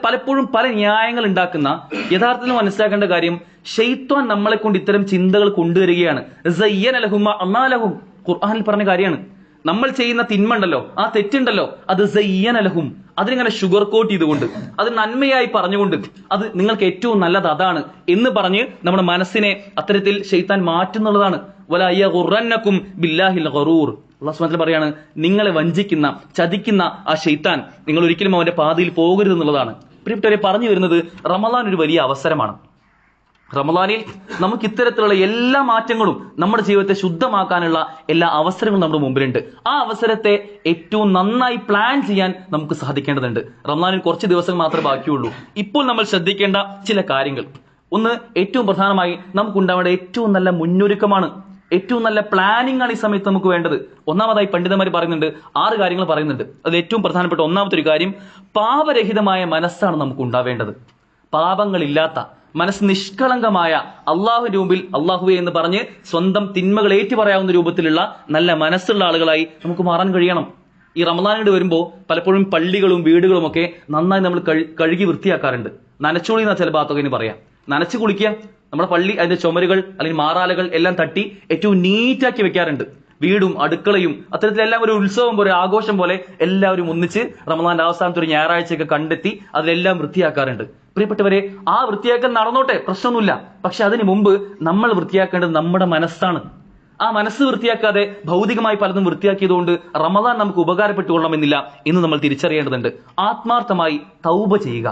പലപ്പോഴും പല ന്യായങ്ങൾ ഉണ്ടാക്കുന്ന, യഥാർത്ഥത്തിൽ മനസ്സിലാക്കേണ്ട കാര്യം, ശൈത്വാൻ നമ്മളെ കൊണ്ട് ഇത്തരം ചിന്തകൾ കൊണ്ടുവരികയാണ്. സയ്യന ലഹും അഅ്മാലഹും, ഖുർആനിൽ പറഞ്ഞ കാര്യമാണ്. നമ്മൾ ചെയ്യുന്ന തിന്മണ്ടല്ലോ, ആ തെറ്റുണ്ടല്ലോ, അത് സയ്യന ലഹും, അതിനിങ്ങനെ ഷുഗർ കോട്ട് ചെയ്തുകൊണ്ട്, അത് നന്മയായി പറഞ്ഞുകൊണ്ട്, അത് നിങ്ങൾക്ക് ഏറ്റവും നല്ലത് അതാണ് എന്ന് പറഞ്ഞ് നമ്മുടെ മനസ്സിനെ അത്തരത്തിൽ ശൈത്താൻ മാറ്റുന്നുള്ളതാണ്. വലാ യഗുറന്നകും ബില്ലാഹിൽ ഗറൂർ, അല്ലാഹു സുബ്ഹാനഹു വ തആല പറയാണ്, നിങ്ങളെ വഞ്ചിക്കുന്ന, ചതിക്കുന്ന ആ ശൈത്താൻ, നിങ്ങൾ ഒരിക്കലും അവന്റെ പാതയിൽ പോകരുത് എന്നുള്ളതാണ്. പ്രിയപ്പെട്ടവരെ, പറഞ്ഞു വരുന്നത്, റമളാൻ ഒരു വലിയ അവസരമാണ്. റമളാനിൽ നമുക്ക് ഇത്തരത്തിലുള്ള എല്ലാ മാറ്റങ്ങളും നമ്മുടെ ജീവിതത്തെ ശുദ്ധമാക്കാനുള്ള എല്ലാ അവസരങ്ങളും നമ്മുടെ മുമ്പിലുണ്ട്. ആ അവസരത്തെ ഏറ്റവും നന്നായി പ്ലാൻ ചെയ്യാൻ നമുക്ക് സാധിക്കേണ്ടതുണ്ട്. റമളാനിൽ കുറച്ച് ദിവസങ്ങൾ മാത്രമേ ബാക്കിയുള്ളൂ. ഇപ്പോൾ നമ്മൾ ശ്രദ്ധിക്കേണ്ട ചില കാര്യങ്ങൾ, ഒന്ന്, ഏറ്റവും പ്രധാനമായി നമുക്കുണ്ടാവേണ്ട ഏറ്റവും നല്ല മുന്നൊരുക്കമാണ്, ഏറ്റവും നല്ല പ്ലാനിംഗ് ആണ് ഈ സമയത്ത് നമുക്ക് വേണ്ടത്. ഒന്നാമതായി പണ്ഡിതന്മാർ പറയുന്നുണ്ട്, 6 കാര്യങ്ങൾ പറയുന്നുണ്ട്. അതിൽ ഏറ്റവും പ്രധാനപ്പെട്ട ഒന്നാമത്തെ ഒരു കാര്യം, പാപരഹിതമായ മനസ്സാണ് നമുക്ക് ഉണ്ടാവേണ്ടത്. പാപങ്ങളില്ലാത്ത, മനസ്സ് നിഷ്കളങ്കമായ അള്ളാഹുവിന്റെ മുമ്പിൽ അള്ളാഹുവെ എന്ന് പറഞ്ഞ് സ്വന്തം തിന്മകൾ ഏറ്റുപറയാവുന്ന രൂപത്തിലുള്ള നല്ല മനസ്സുള്ള ആളുകളായി നമുക്ക് മാറാൻ കഴിയണം. ഈ റമദാനോട് വരുമ്പോൾ പലപ്പോഴും പള്ളികളും വീടുകളും ഒക്കെ നന്നായി നമ്മൾ കഴുകി വൃത്തിയാക്കാറുണ്ട്. നനച്ചുകുളി എന്ന ചില ഭാഗത്തൊക്കെ ഇനി പറയാം. നനച്ചു കുളിക്കുക. നമ്മുടെ പള്ളി അതിന്റെ ചുമരുകൾ അല്ലെങ്കിൽ മാറാലകൾ എല്ലാം തട്ടി ഏറ്റവും നീറ്റാക്കി വെക്കാറുണ്ട്. വീടും അടുക്കളയും അത്തരത്തിലെല്ലാം ഒരു ഉത്സവം പോലെ, ആഘോഷം പോലെ എല്ലാവരും ഒന്നിച്ച് റമദാന്റെ അവസാനത്തെ ഒരു ഞായറാഴ്ചയൊക്കെ കണ്ടെത്തി അതിലെല്ലാം വൃത്തിയാക്കാറുണ്ട്. പ്രിയപ്പെട്ടവരെ, ആ വൃത്തിയാക്കൽ നടന്നോട്ടെ, പ്രശ്നമൊന്നുമില്ല. പക്ഷെ അതിനു മുമ്പ് നമ്മൾ വൃത്തിയാക്കേണ്ടത് നമ്മുടെ മനസ്സാണ്. ആ മനസ്സ് വൃത്തിയാക്കാതെ ഭൗതികമായി പലതും വൃത്തിയാക്കിയതുകൊണ്ട് റമദാൻ നമുക്ക് ഉപകാരപ്പെട്ടുകൊള്ളണമെന്നില്ല എന്ന് നമ്മൾ തിരിച്ചറിയേണ്ടതുണ്ട്. ആത്മാർത്ഥമായി തൗബ ചെയ്യുക.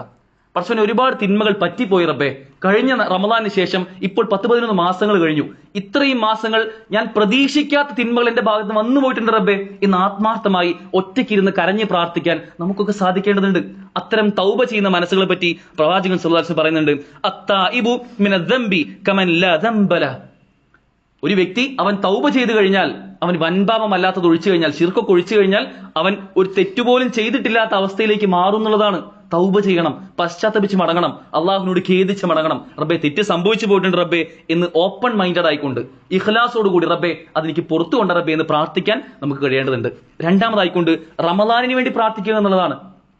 പടച്ചോനെ, ഒരുപാട് തിന്മകൾ പറ്റിപ്പോയി റബ്ബേ. കഴിഞ്ഞ റമദാനിന് ശേഷം ഇപ്പോൾ 10-11 മാസങ്ങൾ കഴിഞ്ഞു. ഇത്രയും മാസങ്ങൾ ഞാൻ പ്രതീക്ഷിക്കാത്ത തിന്മകൾ എന്റെ ഭാഗത്ത് വന്നു പോയിട്ടുണ്ട് റബ്ബേ എന്ന് ആത്മാർത്ഥമായി ഒറ്റയ്ക്കിരുന്ന് കരഞ്ഞ് പ്രാർത്ഥിക്കാൻ നമുക്കൊക്കെ സാധിക്കേണ്ടതുണ്ട്. അത്തരം തൗബ ചെയ്യുന്ന മനസ്സുകളെ പറ്റി പ്രവാചകൻ സ്വല്ലല്ലാഹു അലൈഹി വസല്ലം പറയുന്നുണ്ട്, അത്തായിബു മിനദ്ദംബി കമൻ ലാ ദംബ ലഹ്. ഒരു വ്യക്തി അവൻ തൗബ ചെയ്തു കഴിഞ്ഞാൽ, അവൻ വൻപാപമല്ലാത്തത് ഒഴിച്ചു കഴിഞ്ഞാൽ, ശിർക്കൊക്കെ ഒഴിച്ചു കഴിഞ്ഞാൽ അവൻ ഒരു തെറ്റുപോലും ചെയ്തിട്ടില്ലാത്ത അവസ്ഥയിലേക്ക് മാറുന്നുള്ളതാണ്. തൗബ ചെയ്യണം, പശ്ചാത്തപിച്ച് മടങ്ങണം, അള്ളാഹുവിനോട് ഖേദിച്ച് മടങ്ങണം. റബ്ബെ, തെറ്റ് സംഭവിച്ചു പോയിട്ടുണ്ട് റബ്ബെ എന്ന് ഓപ്പൺ മൈൻഡഡ് ആയിക്കൊണ്ട് ഇഖ്ലാസോടുകൂടി റബ്ബെ അതെനിക്ക് പുറത്തു കൊണ്ട് റബ്ബെ എന്ന് പ്രാർത്ഥിക്കാൻ നമുക്ക് കഴിയേണ്ടതുണ്ട്. രണ്ടാമതായിക്കൊണ്ട് റമദാനിന് വേണ്ടി പ്രാർത്ഥിക്കുക എന്നുള്ളതാണ്.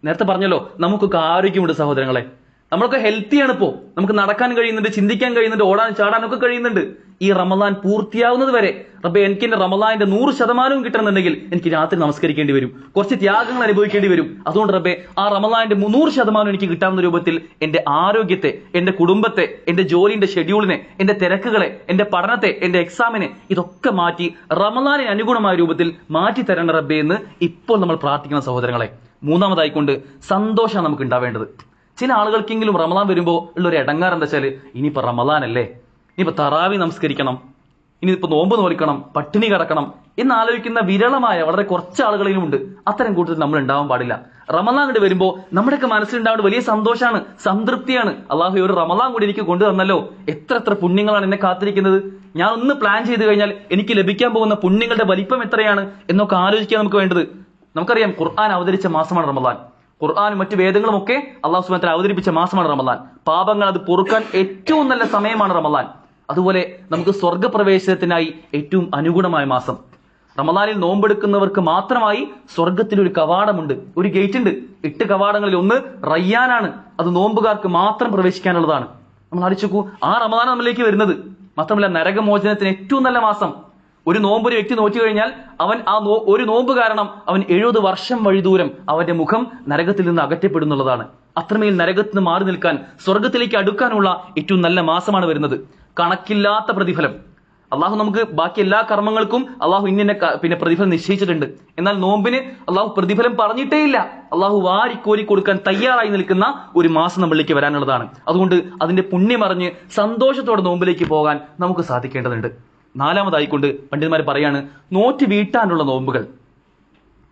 നേരത്തെ പറഞ്ഞല്ലോ, നമുക്കൊക്കെ ആരോഗ്യമുണ്ട് സഹോദരങ്ങളെ. നമ്മളൊക്കെ ഹെൽത്തിയാണ്. ഇപ്പോ നമുക്ക് നടക്കാൻ കഴിയുന്നുണ്ട്, ചിന്തിക്കാൻ കഴിയുന്നുണ്ട്, ഓടാൻ ചാടാനൊക്കെ കഴിയുന്നുണ്ട്. ഈ റമദാൻ പൂർത്തിയാവുന്നത് വരെ റബ്ബെ എനിക്ക് എന്റെ റമദാനിന്റെ 100% കിട്ടണമെന്നുണ്ടെങ്കിൽ എനിക്ക് രാത്രി നമസ്കരിക്കേണ്ടി വരും, കുറച്ച് ത്യാഗങ്ങൾ അനുഭവിക്കേണ്ടി വരും. അതുകൊണ്ട് റബ്ബെ ആ റമദാനിന്റെ 100% എനിക്ക് കിട്ടാവുന്ന രൂപത്തിൽ എന്റെ ആരോഗ്യത്തെ, എന്റെ കുടുംബത്തെ, എന്റെ ജോലിന്റെ ഷെഡ്യൂളിനെ, എന്റെ തിരക്കുകളെ, എന്റെ പഠനത്തെ, എന്റെ എക്സാമിനെ ഇതൊക്കെ മാറ്റി റമദാനിന് അനുഗുണമായ രൂപത്തിൽ മാറ്റി തരണം റബ്ബെ എന്ന് ഇപ്പോൾ നമ്മൾ പ്രാർത്ഥിക്കുന്ന സഹോദരങ്ങളെ. മൂന്നാമതായിക്കൊണ്ട് സന്തോഷമാണ് നമുക്ക് ഉണ്ടാവേണ്ടത്. ചില ആളുകൾക്കെങ്കിലും റമദാൻ വരുമ്പോൾ ഉള്ളൊരു ഇടങ്ങാറ് എന്താ വെച്ചാൽ, ഇനിയിപ്പോ റമദാൻ അല്ലേ, ഇനിയിപ്പോ തറാവി നമസ്കരിക്കണം, ഇനിയിപ്പോ നോമ്പ് നോൽക്കണം, പട്ടിണി കിടക്കണം എന്നാലോചിക്കുന്ന വിരളമായ വളരെ കുറച്ച് ആളുകളിലും ഉണ്ട്. അത്തരം കൂട്ടത്തിൽ നമ്മൾ ഉണ്ടാവാൻ പാടില്ല. റമദാൻ കൂടി വരുമ്പോൾ നമ്മുടെയൊക്കെ മനസ്സിലുണ്ടാവേണ്ട വലിയ സന്തോഷമാണ്, സംതൃപ്തിയാണ്. അള്ളാഹു ഒരു റമദാൻ കൂടി എനിക്ക് കൊണ്ടുതന്നല്ലോ, എത്ര പുണ്യങ്ങളാണ് എന്നെ കാത്തിരിക്കുന്നത്. ഞാൻ ഒന്ന് പ്ലാൻ ചെയ്ത് കഴിഞ്ഞാൽ എനിക്ക് ലഭിക്കാൻ പോകുന്ന പുണ്യങ്ങളുടെ വലിപ്പം എത്രയാണ് എന്നൊക്കെ ആലോചിക്കാൻ നമുക്ക് വേണ്ടത്. നമുക്കറിയാം, ഖുർആൻ അവതരിച്ച മാസമാണ് റമദാൻ. ഖുർആനും മറ്റു വേദങ്ങളും ഒക്കെ അള്ളാഹു സുബ്ഹാനഹു വ തആല അവതരിപ്പിച്ച മാസമാണ് റമദാൻ. പാപങ്ങൾ അത് പൊറുക്കാൻ ഏറ്റവും നല്ല സമയമാണ് റമദാൻ. അതുപോലെ നമുക്ക് സ്വർഗപ്രവേശനത്തിനായി ഏറ്റവും അനുഗുണമായ മാസം റമദാനിൽ. നോമ്പെടുക്കുന്നവർക്ക് മാത്രമായി സ്വർഗത്തിൽ ഒരു കവാടമുണ്ട്, ഒരു ഗേറ്റ് ഉണ്ട്. 8 കവാടങ്ങളിൽ ഒന്ന് റയ്യാനാണ്. അത് നോമ്പുകാർക്ക് മാത്രം പ്രവേശിക്കാനുള്ളതാണ്. നമ്മൾ ആലോചിച്ചു, ആ റമദാൻ നമ്മളിലേക്ക് വരുന്നത്. മാത്രമല്ല, നരകമോചനത്തിന് ഏറ്റവും നല്ല മാസം. ഒരു നോമ്പ് ഒരു വ്യക്തി നോറ്റു കഴിഞ്ഞാൽ അവൻ ഒരു നോമ്പ് കാരണം അവൻ 70 വർഷം വഴി ദൂരം അവന്റെ മുഖം നരകത്തിൽ നിന്ന് അകറ്റപ്പെടുന്നുള്ളതാണ്. അത്രമേൽ നരകത്തിന് മാറി നിൽക്കാൻ, സ്വർഗത്തിലേക്ക് അടുക്കാനുള്ള ഏറ്റവും നല്ല മാസമാണ് വരുന്നത്. കണക്കില്ലാത്ത പ്രതിഫലം. അള്ളാഹു നമുക്ക് ബാക്കി എല്ലാ കർമ്മങ്ങൾക്കും അള്ളാഹു പിന്നെ പ്രതിഫലം നിശ്ചയിച്ചിട്ടുണ്ട്. എന്നാൽ നോമ്പിന് അള്ളാഹു പ്രതിഫലം പറഞ്ഞിട്ടേ ഇല്ല. അള്ളാഹു വാരിക്കോരി കൊടുക്കാൻ തയ്യാറായി നിൽക്കുന്ന ഒരു മാസം നമ്മളിലേക്ക് വരാനുള്ളതാണ്. അതുകൊണ്ട് അതിന്റെ പുണ്യമറിഞ്ഞ് സന്തോഷത്തോടെ നോമ്പിലേക്ക് പോകാൻ നമുക്ക് സാധിക്കേണ്ടതുണ്ട്. നാലാമതായിക്കൊണ്ട് പണ്ഡിതന്മാർ പറയാണ്, നോറ്റ് വീട്ടാനുള്ള നോമ്പുകൾ.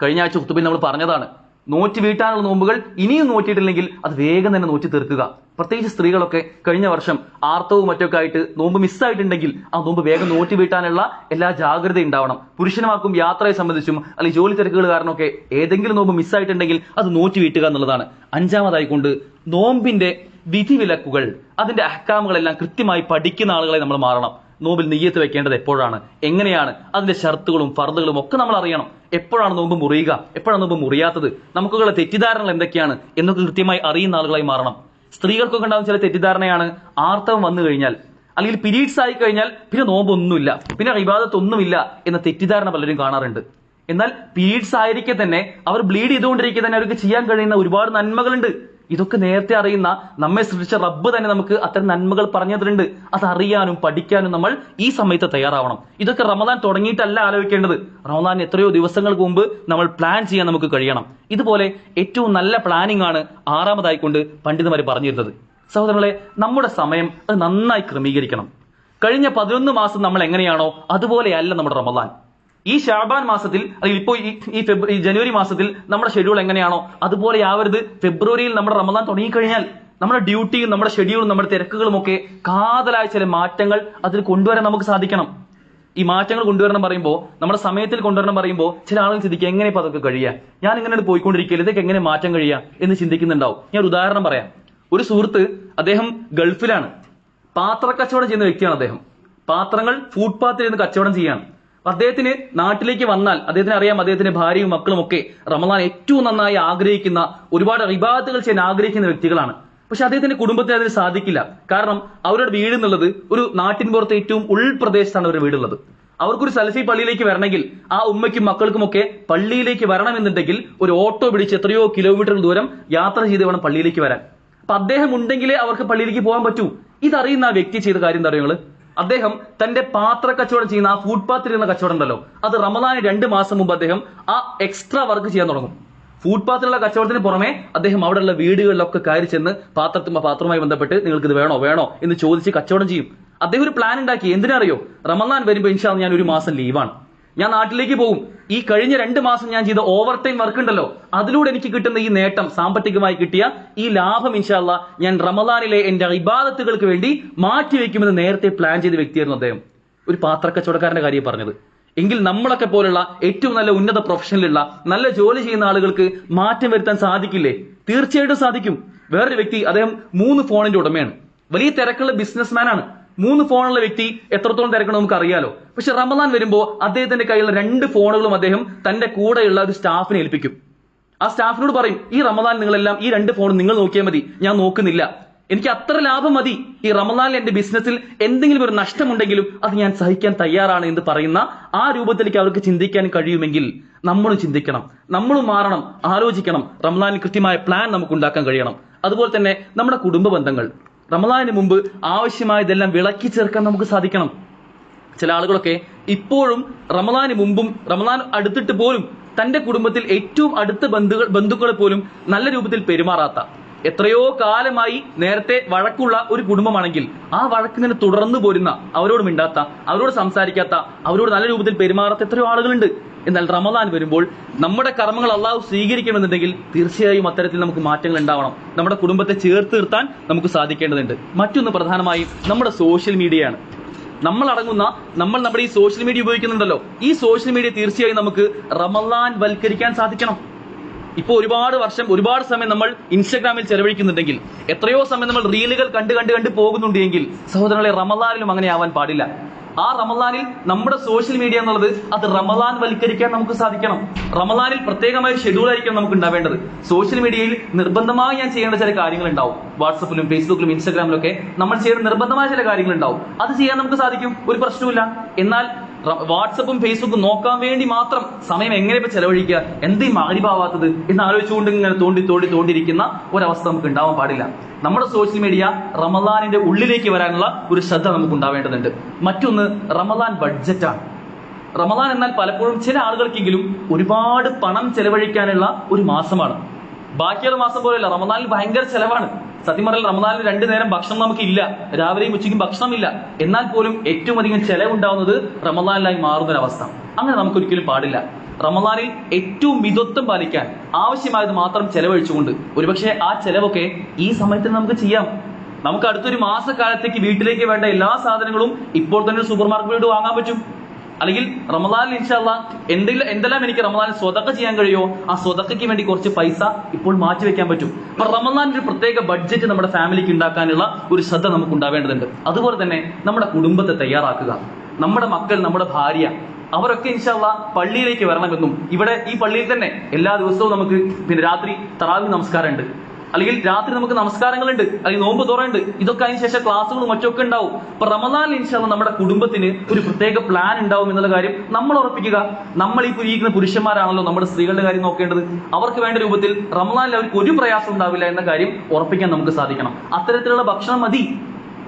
കഴിഞ്ഞ ആഴ്ച ഖുതുബയിൽ നമ്മൾ പറഞ്ഞതാണ്, നോറ്റ് വീട്ടാനുള്ള നോമ്പുകൾ ഇനിയും നോറ്റിയിട്ടില്ലെങ്കിൽ അത് വേഗം തന്നെ നോറ്റി തീർക്കുക. പ്രത്യേകിച്ച് സ്ത്രീകളൊക്കെ കഴിഞ്ഞ വർഷം ആർത്തവും മറ്റൊക്കെ ആയിട്ട് നോമ്പ് മിസ്സായിട്ടുണ്ടെങ്കിൽ ആ നോമ്പ് വേഗം നോറ്റി വീട്ടാനുള്ള എല്ലാ ജാഗ്രത ഉണ്ടാവണം. പുരുഷന്മാർക്കും യാത്രയെ സംബന്ധിച്ചും അല്ലെങ്കിൽ ജോലി തിരക്കുകൾ കാരണമൊക്കെ ഏതെങ്കിലും നോമ്പ് മിസ്സായിട്ടുണ്ടെങ്കിൽ അത് നോറ്റി വീട്ടുക എന്നുള്ളതാണ്. അഞ്ചാമതായിക്കൊണ്ട് നോമ്പിന്റെ വിധിവിലക്കുകൾ, അതിന്റെ അഹ്കാമുകളെല്ലാം കൃത്യമായി പഠിക്കുന്ന ആളുകളെ നമ്മൾ മാറണം. നോമ്പിൽ നിയ്യത്ത് വെക്കേണ്ടത് എപ്പോഴാണ്, എങ്ങനെയാണ്, അതിന്റെ ഷർത്തുകളും ഫർദുകളും ഒക്കെ നമ്മൾ അറിയണം. എപ്പോഴാണ് നോമ്പ് മുറിയുക, എപ്പോഴാണ് നോമ്പ് മുറിയാത്തത്, നമുക്കുള്ള തെറ്റിദ്ധാരണകൾ എന്തൊക്കെയാണ് എന്നൊക്കെ കൃത്യമായി അറിയുന്ന ആളുകളായി മാറണം. സ്ത്രീകൾക്കൊക്കെ ഉണ്ടാകുന്ന ചില തെറ്റിദ്ധാരണയാണ്, ആർത്തവം വന്നു കഴിഞ്ഞാൽ അല്ലെങ്കിൽ പീരീഡ്സ് ആയി കഴിഞ്ഞാൽ പിന്നെ നോമ്പൊന്നുമില്ല, പിന്നെ ഇബാദത്തൊന്നുമില്ല എന്ന തെറ്റിദ്ധാരണ പലരും കാണാറുണ്ട്. എന്നാൽ പീരീഡ്സ് ആയിരിക്കെ തന്നെ അവർ ബ്ലീഡ് ചെയ്തുകൊണ്ടിരിക്കെ തന്നെ അവർക്ക് ചെയ്യാൻ കഴിയുന്ന ഒരുപാട് നന്മകളുണ്ട്. ഇതൊക്കെ നേരത്തെ അറിയുന്ന നമ്മെ സൃഷ്ടിച്ച റബ്ബ് തന്നെ നമുക്ക് അത്തരം നന്മകൾ പറഞ്ഞു തന്നിട്ടുണ്ട്. അത് അറിയാനും പഠിക്കാനും നമ്മൾ ഈ സമയത്ത് തയ്യാറാവണം. ഇതൊക്കെ റമദാൻ തുടങ്ങിയിട്ടല്ല ആലോചിക്കേണ്ടത്. റമദാൻ എത്രയോ ദിവസങ്ങൾക്ക് മുമ്പ് നമ്മൾ പ്ലാൻ ചെയ്യാൻ നമുക്ക് കഴിയണം. ഇതുപോലെ ഏറ്റവും നല്ല പ്ലാനിംഗ് ആണ് ആറാമതായിക്കൊണ്ട് പണ്ഡിതന്മാർ പറഞ്ഞിരുന്നത്. സഹോദരങ്ങളെ, നമ്മുടെ സമയം അത് നന്നായി ക്രമീകരിക്കണം. കഴിഞ്ഞ 11 മാസം നമ്മൾ എങ്ങനെയാണോ അതുപോലെയല്ല നമ്മുടെ റമദാൻ. ഈ ഷാബാൻ മാസത്തിൽ അല്ലെങ്കിൽ ഇപ്പോൾ ഈ ജനുവരി മാസത്തിൽ നമ്മുടെ ഷെഡ്യൂൾ എങ്ങനെയാണോ അതുപോലെ ആവരുത്. ഫെബ്രുവരിയിൽ നമ്മുടെ റമദാൻ തുടങ്ങിക്കഴിഞ്ഞാൽ നമ്മുടെ ഡ്യൂട്ടിയും നമ്മുടെ ഷെഡ്യൂളും നമ്മുടെ തിരക്കുകളും ഒക്കെ കാതലായ ചില മാറ്റങ്ങൾ അതിൽ കൊണ്ടുവരാൻ നമുക്ക് സാധിക്കണം. ഈ മാറ്റങ്ങൾ കൊണ്ടുവരണം പറയുമ്പോൾ, നമ്മുടെ സമയത്തിൽ കൊണ്ടുവരണം പറയുമ്പോൾ ചില ആളുകൾ ചിന്തിക്കുക, എങ്ങനെ ഇപ്പൊ അതൊക്കെ കഴിയുക, ഞാൻ ഇങ്ങനെ പോയിക്കൊണ്ടിരിക്കുകയില്ല, ഇതൊക്കെ എങ്ങനെ മാറ്റം കഴിയുക എന്ന് ചിന്തിക്കുന്നുണ്ടാവും. ഞാൻ ഒരു ഉദാഹരണം പറയാം. ഒരു സുഹൃത്ത്, അദ്ദേഹം ഗൾഫിലാണ്. പാത്രക്കച്ചവടം ചെയ്യുന്ന വ്യക്തിയാണ് അദ്ദേഹം. പാത്രങ്ങൾ ഫുട്പാത്തിൽ നിന്ന് കച്ചവടം ചെയ്യാണ്. അദ്ദേഹത്തിന് നാട്ടിലേക്ക് വന്നാൽ അദ്ദേഹത്തിന് അറിയാം, അദ്ദേഹത്തിന്റെ ഭാര്യയും മക്കളും ഒക്കെ റമദാൻ ഏറ്റവും നന്നായി ആഗ്രഹിക്കുന്ന, ഒരുപാട് ഇബാദത്തുകൾ ചെയ്യാൻ ആഗ്രഹിക്കുന്ന വ്യക്തികളാണ്. പക്ഷെ അദ്ദേഹത്തിന്റെ കുടുംബത്തിന് അതിന് സാധിക്കില്ല. കാരണം അവരുടെ വീട് എന്നുള്ളത് ഒരു നാട്ടിൻ പുറത്ത് ഏറ്റവും ഉൾപ്രദേശത്താണ് അവരുടെ വീടുള്ളത്. അവർക്കൊരു സലഫി പള്ളിയിലേക്ക് വരണമെങ്കിൽ ആ ഉമ്മയ്ക്കും മക്കൾക്കും ഒക്കെ പള്ളിയിലേക്ക് വരണമെന്നുണ്ടെങ്കിൽ ഒരു ഓട്ടോ പിടിച്ച് എത്രയോ കിലോമീറ്റർ ദൂരം യാത്ര ചെയ്ത് വേണം പള്ളിയിലേക്ക് വരാൻ. അപ്പൊ അദ്ദേഹം ഉണ്ടെങ്കിലേ അവർക്ക് പള്ളിയിലേക്ക് പോകാൻ പറ്റൂ. ഇതറിയുന്ന ആ വ്യക്തി ചെയ്ത കാര്യം എന്താ പറയുക, അദ്ദേഹം തന്റെ പാത്ര കച്ചവടം ചെയ്യുന്ന ആ ഫുട്പാത്തിൽ ഇരുന്ന കച്ചവടം ഉണ്ടല്ലോ, അത് റമദാന് 2 മാസം മുമ്പ് അദ്ദേഹം ആ എക്സ്ട്രാ വർക്ക് ചെയ്യാൻ തുടങ്ങും. ഫുട്പാത്തിലുള്ള കച്ചവടത്തിന് പുറമെ അദ്ദേഹം അവിടെയുള്ള വീടുകളിലൊക്കെ കയറി ചെന്ന് പാത്രവുമായി ബന്ധപ്പെട്ട് നിങ്ങൾക്ക് ഇത് വേണോ എന്ന് ചോദിച്ച് കച്ചവടം ചെയ്യും. അദ്ദേഹം ഒരു പ്ലാൻ ഉണ്ടാക്കി. എന്തിനറിയോ, റമദാൻ വരുമ്പോൾ ഇൻഷാ അല്ലാഹ് ഞാൻ 1 മാസം ലീവാണ്, ഞാൻ നാട്ടിലേക്ക് പോകും. ഈ കഴിഞ്ഞ 2 മാസം ഞാൻ ചെയ്ത ഓവർ ടൈം വർക്ക് ഉണ്ടല്ലോ, അതിലൂടെ എനിക്ക് കിട്ടുന്ന ഈ നേട്ടം, സാമ്പത്തികമായി കിട്ടിയ ഈ ലാഭം ഇൻഷാ അല്ലാഹ് ഞാൻ റമദാനിലെ എന്റെ ഇബാദത്തുകൾക്ക് വേണ്ടി മാറ്റിവെക്കുമെന്ന് നേരത്തെ പ്ലാൻ ചെയ്ത വ്യക്തിയായിരുന്നു അദ്ദേഹം. ഒരു പാത്രക്കച്ചവടക്കാരന്റെ കാര്യം പറഞ്ഞത്. എങ്കിൽ നമ്മളൊക്കെ പോലുള്ള ഏറ്റവും നല്ല ഉന്നത പ്രൊഫഷനിലുള്ള നല്ല ജോലി ചെയ്യുന്ന ആളുകൾക്ക് മാറ്റം വരുത്താൻ സാധിക്കില്ലേ? തീർച്ചയായിട്ടും സാധിക്കും. വേറൊരു വ്യക്തി, അദ്ദേഹം 3 ഫോണിന്റെ ഉടമയാണ്, വലിയ തിരക്കുള്ള ബിസിനസ്മാൻ ആണ്. 3 ഫോണുള്ള വ്യക്തി എത്രത്തോളം തിരക്കണം നമുക്ക് അറിയാലോ. പക്ഷെ റമദാൻ വരുമ്പോൾ അദ്ദേഹത്തിന്റെ കയ്യിലുള്ള 2 ഫോണുകളും അദ്ദേഹം തന്റെ കൂടെയുള്ള ഒരു സ്റ്റാഫിനെ ഏൽപ്പിക്കും. ആ സ്റ്റാഫിനോട് പറയും, ഈ റമദാൻ നിങ്ങളെല്ലാം ഈ 2 ഫോണും നിങ്ങൾ നോക്കിയാൽ മതി, ഞാൻ നോക്കുന്നില്ല, എനിക്ക് അത്ര ലാഭം മതി. ഈ റമദാനിൽ എന്റെ ബിസിനസ്സിൽ എന്തെങ്കിലും ഒരു നഷ്ടമുണ്ടെങ്കിലും അത് ഞാൻ സഹിക്കാൻ തയ്യാറാണ് എന്ന് പറയുന്ന ആ രൂപത്തിലേക്ക് അവർക്ക് ചിന്തിക്കാൻ കഴിയുമെങ്കിൽ നമ്മളും ചിന്തിക്കണം, നമ്മളും മാറണം, ആലോചിക്കണം. റമദാനിൽ കൃത്യമായ പ്ലാൻ നമുക്ക് ഉണ്ടാക്കാൻ കഴിയണം. അതുപോലെ തന്നെ നമ്മുടെ കുടുംബ ബന്ധങ്ങൾ റമദാനിന് മുമ്പ് ആവശ്യമായതെല്ലാം വിളക്കി ചേർക്കാൻ നമുക്ക് സാധിക്കണം. ചില ആളുകളൊക്കെ ഇപ്പോഴും റമദാന് മുമ്പും റമദാൻ അടുത്തിട്ട് പോലും തന്റെ കുടുംബത്തിൽ ഏറ്റവും അടുത്ത ബന്ധുക്കളെ പോലും നല്ല രൂപത്തിൽ പെരുമാറാത്ത, എത്രയോ കാലമായി നേരത്തെ വഴക്കുള്ള ഒരു കുടുംബമാണെങ്കിൽ ആ വഴക്കിങ്ങനെ തുടർന്നു പോരുന്ന, അവരോട് മിണ്ടാത്ത, അവരോട് സംസാരിക്കാത്ത, അവരോട് നല്ല രൂപത്തിൽ പെരുമാറാത്ത എത്രയോ ആളുകളുണ്ട്. എന്നാൽ റമദാൻ വരുമ്പോൾ നമ്മുടെ കർമ്മങ്ങൾ അള്ളാഹു സ്വീകരിക്കണമെന്നുണ്ടെങ്കിൽ തീർച്ചയായും അത്തരത്തിൽ നമുക്ക് മാറ്റങ്ങൾ ഉണ്ടാവണം. നമ്മുടെ കുടുംബത്തെ ചേർത്ത് നിർത്താൻ നമുക്ക് സാധിക്കേണ്ടതുണ്ട്. മറ്റൊന്ന് പ്രധാനമായും നമ്മുടെ സോഷ്യൽ മീഡിയയാണ്. നമ്മുടെ ഈ സോഷ്യൽ മീഡിയ ഉപയോഗിക്കുന്നുണ്ടല്ലോ, ഈ സോഷ്യൽ മീഡിയ തീർച്ചയായും നമുക്ക് റമദാൻ വൽക്കരിക്കാൻ സാധിക്കണം. ഇപ്പോൾ ഒരുപാട് സമയം നമ്മൾ ഇൻസ്റ്റാഗ്രാമിൽ ചെലവഴിക്കുന്നുണ്ടെങ്കിൽ, എത്രയോ സമയം നമ്മൾ റീലുകൾ കണ്ട് പോകുന്നുണ്ട് എങ്കിൽ സഹോദരങ്ങളെ, റമദാനിലും അങ്ങനെ ആവാൻ പാടില്ല. ആ റമദാനിൽ നമ്മുടെ സോഷ്യൽ മീഡിയ എന്നുള്ളത് അത് റമദാൻ വൽക്കരിക്കാൻ നമുക്ക് സാധിക്കണം. റമദാനിൽ പ്രത്യേകമായ ഒരു ഷെഡ്യൂൾ ആയിരിക്കും നമുക്ക് ഉണ്ടാവേണ്ടത്. സോഷ്യൽ മീഡിയയിൽ നിർബന്ധമായി ഞാൻ ചെയ്യേണ്ട ചില കാര്യങ്ങൾ ഉണ്ടാവും. വാട്സപ്പിലും ഫേസ്ബുക്കിലും ഇൻസ്റ്റാഗ്രാമിലും ഒക്കെ നമ്മൾ ചെയ്യുന്ന നിർബന്ധമായ ചില കാര്യങ്ങൾ ഉണ്ടാവും. അത് ചെയ്യാൻ നമുക്ക് സാധിക്കും, ഒരു പ്രശ്നവുമില്ല. എന്നാൽ വാട്സപ്പും ഫേസ്ബുക്കും നോക്കാൻ വേണ്ടി മാത്രം സമയം എങ്ങനെ ഇപ്പൊ ചെലവഴിക്കുക, എന്തേ മഗ്‌രിബാവാത്തത് എന്ന് ആലോചിച്ചുകൊണ്ട് ഇങ്ങനെ തോണ്ടിയിരിക്കുന്ന ഒരവസ്ഥ നമുക്ക് ഉണ്ടാവാൻ പാടില്ല. നമ്മുടെ സോഷ്യൽ മീഡിയ റമദാനിന്റെ ഉള്ളിലേക്ക് വരാനുള്ള ഒരു ശ്രദ്ധ നമുക്ക് ഉണ്ടാവേണ്ടതുണ്ട്. മറ്റൊന്ന് റമദാൻ ബഡ്ജറ്റാണ്. റമദാൻ എന്നാൽ പലപ്പോഴും ചില ആളുകൾക്കെങ്കിലും ഒരുപാട് പണം ചെലവഴിക്കാനുള്ള ഒരു മാസമാണ്. ബാക്കിയുള്ള മാസം പോലെയല്ല, റമദാനിൽ ഭയങ്കര ചെലവാണ്. സത്യം പറഞ്ഞാൽ റമദാനിൽ 2 നേരം ഭക്ഷണം നമുക്കില്ല, രാവിലെയും ഉച്ചയ്ക്കും ഭക്ഷണമില്ല. എന്നാൽ പോലും ഏറ്റവും അധികം ചെലവുണ്ടാവുന്നത് റമദാനിലായി മാറുന്നൊരവസ്ഥ. അങ്ങനെ നമുക്കൊരിക്കലും പാടില്ല. റമദാനിൽ ഏറ്റവും മിതത്വം പാലിക്കാൻ ആവശ്യമായത് മാത്രം ചെലവഴിച്ചുകൊണ്ട് ഒരുപക്ഷെ ആ ചെലവൊക്കെ ഈ സമയത്ത് നമുക്ക് ചെയ്യാം. നമുക്ക് അടുത്തൊരു മാസക്കാലത്തേക്ക് വീട്ടിലേക്ക് വേണ്ട എല്ലാ സാധനങ്ങളും ഇപ്പോൾ തന്നെ സൂപ്പർ മാർക്കറ്റിൽ വാങ്ങാൻ പറ്റും. അല്ലെങ്കിൽ റമദാനിൽ ഇൻഷാ അല്ലാഹ് എന്തെല്ലാം എനിക്ക് റമദാനിൽ സ്വതക്ക ചെയ്യാൻ കഴിയുമോ ആ സ്വതക്കയ്ക്ക് വേണ്ടി കുറച്ച് പൈസ ഇപ്പോൾ മാറ്റി വെക്കാൻ പറ്റും. അപ്പൊ റമദാനിൽ ഒരു പ്രത്യേക ബഡ്ജറ്റ് നമ്മുടെ ഫാമിലിക്ക് ഉണ്ടാക്കാനുള്ള ഒരു ശ്രദ്ധ നമുക്ക് ഉണ്ടാവേണ്ടതുണ്ട്. അതുപോലെ തന്നെ നമ്മുടെ കുടുംബത്തെ തയ്യാറാക്കുക. നമ്മുടെ മക്കൾ, നമ്മുടെ ഭാര്യ, അവരൊക്കെ ഇൻഷാ അല്ലാഹ് പള്ളിയിലേക്ക് വരണമെന്നും, ഇവിടെ ഈ പള്ളിയിൽ തന്നെ എല്ലാ ദിവസവും നമുക്ക് രാത്രി തറാവീഹ് നമസ്കാരമുണ്ട്, അല്ലെങ്കിൽ രാത്രി നമുക്ക് നമസ്കാരങ്ങളുണ്ട്, അല്ലെങ്കിൽ നോമ്പ് തുറയുണ്ട്. ഇതൊക്കെ അതിന് ശേഷം ക്ലാസ്സുകളും മറ്റൊക്കെ ഉണ്ടാവും. അപ്പൊ റമദാനിൽ ഇൻഷാ അല്ലാഹ് നമ്മുടെ കുടുംബത്തിന് ഒരു പ്രത്യേക പ്ലാൻ ഉണ്ടാവും എന്നുള്ള കാര്യം നമ്മൾ ഉറപ്പിക്കുക. നമ്മൾ ഈ ഇരിക്കുന്ന പുരുഷന്മാരാണല്ലോ നമ്മുടെ സ്ത്രീകളുടെ കാര്യം നോക്കേണ്ടത്. അവർക്ക് വേണ്ട രൂപത്തിൽ റമദാനിൽ അവർക്ക് ഒരു പ്രയാസം ഉണ്ടാവില്ല എന്ന കാര്യം ഉറപ്പിക്കാൻ നമുക്ക് സാധിക്കണം. അത്തരത്തിലുള്ള ഭക്ഷണം മതി.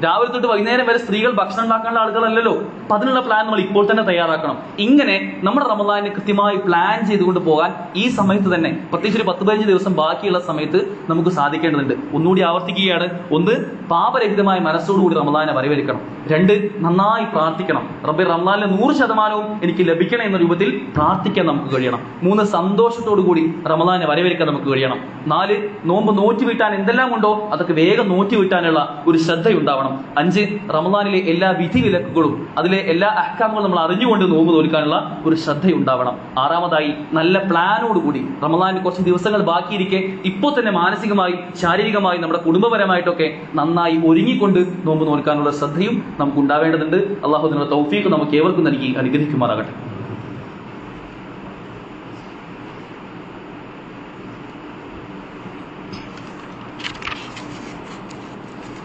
രാവിലെ തൊട്ട് വൈകുന്നേരം വരെ സ്ത്രീകൾ ഭക്ഷണം ഉണ്ടാക്കേണ്ട ആളുകളല്ലല്ലോ. അപ്പൊ അതിനുള്ള പ്ലാൻ നമ്മൾ ഇപ്പോൾ തന്നെ തയ്യാറാക്കണം. ഇങ്ങനെ നമ്മുടെ റമദാനിനെ കൃത്യമായി പ്ലാൻ ചെയ്തുകൊണ്ട് പോകാൻ ഈ സമയത്ത് തന്നെ, പ്രത്യേകിച്ച് ഒരു 10-15 ദിവസം ബാക്കിയുള്ള സമയത്ത് നമുക്ക് സാധിക്കേണ്ടതുണ്ട്. ഒന്നുകൂടി ആവർത്തിക്കുകയാണ്. 1, പാപരഹിതമായ മനസ്സോടുകൂടി റമദാനെ വരവേൽക്കണം. 2, നന്നായി പ്രാർത്ഥിക്കണം. റബ്ബേ, റമദാനിലെ 100% എനിക്ക് ലഭിക്കണം എന്ന രൂപത്തിൽ പ്രാർത്ഥിക്കാൻ നമുക്ക് കഴിയണം. 3, സന്തോഷത്തോടു കൂടി റമദാനെ വരവേൽക്കാൻ നമുക്ക് കഴിയണം. 4, നോമ്പ് നോറ്റി വീട്ടാൻ എന്തെല്ലാം ഉണ്ടോ അതൊക്കെ വേഗം നോറ്റി വീട്ടാനുള്ള ഒരു ശ്രദ്ധയുണ്ടാവണം. ഉണ്ടാവണം. 5 റമദാനിലെ എല്ലാ വിധി വിലക്കുകളും അതിലെ എല്ലാ അഹ്കാമുകളും നമ്മൾ അറിഞ്ഞുകൊണ്ട് നോമ്പ് നോൽക്കാനുള്ള ഒരു ശ്രദ്ധയുണ്ടാവണം. 6-ാമതായി നല്ല പ്ലാനോടുകൂടി റമദാനിന് കുറച്ച് ദിവസങ്ങൾ ബാക്കിയിരിക്കെ ഇപ്പോൾ തന്നെ മാനസികമായി ശാരീരികമായി നമ്മുടെ കുടുംബപരമായിട്ടൊക്കെ നന്നായി ഒരുങ്ങിക്കൊണ്ട് നോമ്പ് നോൽക്കാനുള്ള ശ്രദ്ധയും നമുക്ക് ഉണ്ടാവേണ്ടതുണ്ട്. അള്ളാഹു അതിനുള്ള തൗഫീഖ് നമുക്ക് ഏവർക്കും നൽകി അനുഗ്രഹിക്കുമാറാകട്ടെ.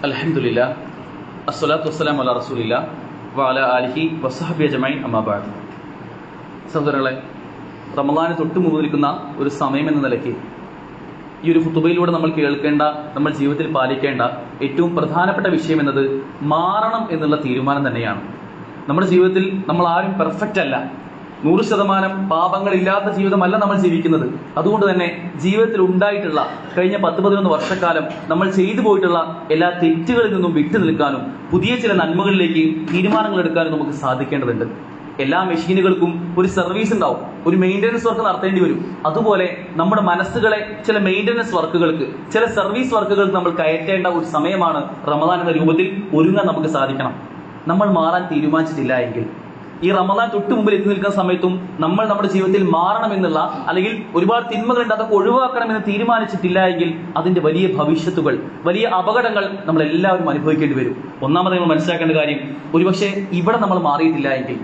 അൽഹംദുലില്ലാഹ് അസ്സലാത്തു വസ്സലാമു അലാ റസൂലില്ലാഹ് വഅലാ ആലിഹി വസഹബിഹി അജ്മഈൻ അമ്മാ ബഅദ്. സഹോദരങ്ങളെ, റമളാന് തൊട്ട് മുമ്പ് നിൽക്കുന്ന ഒരു സമയം എന്ന നിലയ്ക്ക് ഈ ഒരു ഖുതുബയിലൂടെ നമ്മൾ കേൾക്കേണ്ട, നമ്മൾ ജീവിതത്തിൽ പാലിക്കേണ്ട ഏറ്റവും പ്രധാനപ്പെട്ട വിഷയം എന്നത് മാറണം എന്നുള്ള തീരുമാനം തന്നെയാണ്. നമ്മുടെ ജീവിതത്തിൽ നമ്മൾ ആരും പെർഫെക്റ്റ് അല്ല. 100% പാപങ്ങളില്ലാത്ത ജീവിതമല്ല നമ്മൾ ജീവിക്കുന്നത്. അതുകൊണ്ട് തന്നെ ജീവിതത്തിൽ ഉണ്ടായിട്ടുള്ള കഴിഞ്ഞ 10-11 വർഷക്കാലം നമ്മൾ ചെയ്തു പോയിട്ടുള്ള എല്ലാ തെറ്റുകളിൽ നിന്നും വിട്ടു നിൽക്കാനും പുതിയ ചില നന്മകളിലേക്ക് തീരുമാനങ്ങൾ എടുക്കാനും നമുക്ക് സാധിക്കേണ്ടതുണ്ട്. എല്ലാ മെഷീനുകൾക്കും ഒരു സർവീസ് ഉണ്ടാവും, ഒരു മെയിൻ്റനൻസ് വർക്ക് നടത്തേണ്ടി വരും. അതുപോലെ നമ്മുടെ മനസ്സുകളെ ചില മെയിൻ്റനൻസ് വർക്കുകൾക്ക്, ചില സർവീസ് വർക്കുകൾക്ക് നമ്മൾ കയറ്റേണ്ട ഒരു സമയമാണ് റമദാൻ എന്ന രൂപത്തിൽ ഒരുങ്ങാൻ നമുക്ക് സാധിക്കണം. നമ്മൾ മാറാൻ തീരുമാനിച്ചിട്ടില്ല എങ്കിൽ ഈ റമദാൻ തൊട്ട് മുമ്പിൽ എത്തി നിൽക്കുന്ന സമയത്തും നമ്മൾ നമ്മുടെ ജീവിതത്തിൽ മാറണമെന്നുള്ള, അല്ലെങ്കിൽ ഒരുപാട് തിന്മകളുണ്ട് അതൊക്കെ ഒഴിവാക്കണമെന്ന് തീരുമാനിച്ചിട്ടില്ല എങ്കിൽ അതിന്റെ വലിയ ഭവിഷ്യത്തുകൾ, വലിയ അപകടങ്ങൾ നമ്മൾ എല്ലാവരും അനുഭവിക്കേണ്ടി വരും. ഒന്നാമത് നമ്മൾ മനസ്സിലാക്കേണ്ട കാര്യം, ഒരുപക്ഷെ ഇവിടെ നമ്മൾ മാറിയിട്ടില്ല എങ്കിൽ,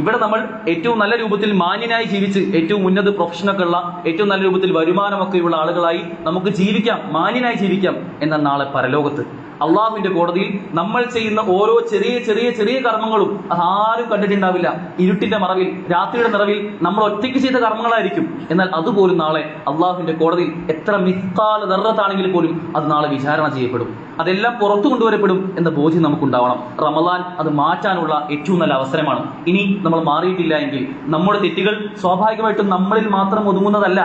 ഇവിടെ നമ്മൾ ഏറ്റവും നല്ല രൂപത്തിൽ മാന്യനായി ജീവിച്ച് ഏറ്റവും ഉന്നത പ്രൊഫഷനൊക്കെ ഉള്ള, ഏറ്റവും നല്ല രൂപത്തിൽ വരുമാനമൊക്കെയുള്ള ആളുകളായി നമുക്ക് ജീവിക്കാം, മാന്യനായി ജീവിക്കാം. എന്നാൽ നാളെ പരലോകത്ത് അള്ളാഹുവിന്റെ കോടതിയിൽ നമ്മൾ ചെയ്യുന്ന ഓരോ ചെറിയ ചെറിയ ചെറിയ കർമ്മങ്ങളും അതാരും കണ്ടിട്ടുണ്ടാവില്ല. ഇരുട്ടിന്റെ മറവിൽ, രാത്രിയുടെ നിറവിൽ നമ്മൾ ഒറ്റയ്ക്ക് ചെയ്ത കർമ്മങ്ങളായിരിക്കും. എന്നാൽ അതുപോലും നാളെ അള്ളാഹുവിന്റെ കോടതിയിൽ എത്ര മിസ്കാല ദർറത്താണെങ്കിൽ പോലും അത് നാളെ വിചാരണ ചെയ്യപ്പെടും. അതെല്ലാം പുറത്തു കൊണ്ടുവരപ്പെടും എന്ന ബോധ്യം നമുക്കുണ്ടാവണം. റമദാൻ അത് മാറ്റാനുള്ള ഏറ്റവും നല്ല അവസരമാണ്. ഇനി നമ്മൾ മാറിയിട്ടില്ല എങ്കിൽ നമ്മുടെ തെറ്റുകൾ സ്വാഭാവികമായിട്ടും നമ്മളിൽ മാത്രം ഒതുങ്ങുന്നതല്ല.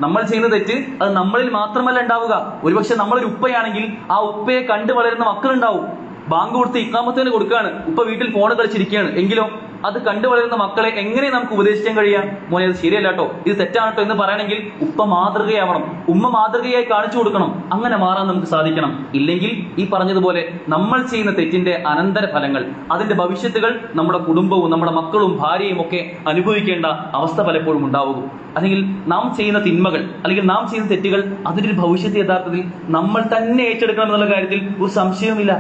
നമ്മൾ ചെയ്യുന്ന തെറ്റ് അത് നമ്മളിൽ മാത്രമല്ല ഉണ്ടാവുക. ഒരുപക്ഷെ നമ്മളൊരു ഉപ്പയാണെങ്കിൽ ആ ഉപ്പയെ കണ്ടു വളരുന്ന മക്കളുണ്ടാവും. ബാങ്ക് കൊടുത്ത് ഇഖാമത്തിന് കൊടുക്കുകയാണ്, ഉപ്പ വീട്ടിൽ ഫോൺ കളിച്ചിരിക്കുകയാണ്. എങ്കിലോ അത് കണ്ടു വളരുന്ന മക്കളെ എങ്ങനെ നമുക്ക് ഉപദേശിക്കാൻ കഴിയാം? മോനെ അത് ശരിയല്ല കേട്ടോ, ഇത് തെറ്റാണ് കേട്ടോ എന്ന് പറയണമെങ്കിൽ ഉപ്പ മാതൃകയാവണം, ഉമ്മ മാതൃകയായി കാണിച്ചു കൊടുക്കണം. അങ്ങനെ മാറാൻ നമുക്ക് സാധിക്കണം. ഇല്ലെങ്കിൽ ഈ പറഞ്ഞതുപോലെ നമ്മൾ ചെയ്യുന്ന തെറ്റിന്റെ അനന്തര ഫലങ്ങൾ, അതിന്റെ ഭവിഷ്യത്തുകൾ നമ്മുടെ കുടുംബവും നമ്മുടെ മക്കളും ഭാര്യയും ഒക്കെ അനുഭവിക്കേണ്ട അവസ്ഥ പലപ്പോഴും ഉണ്ടാവും. അല്ലെങ്കിൽ നാം ചെയ്യുന്ന തിന്മകൾ, അല്ലെങ്കിൽ നാം ചെയ്യുന്ന തെറ്റുകൾ, അതിന്റെ ഒരു ഭവിഷ്യത്ത് യഥാർത്ഥത്തിൽ നമ്മൾ തന്നെ ഏറ്റെടുക്കണം എന്നുള്ള കാര്യത്തിൽ ഒരു സംശയവുമില്ല.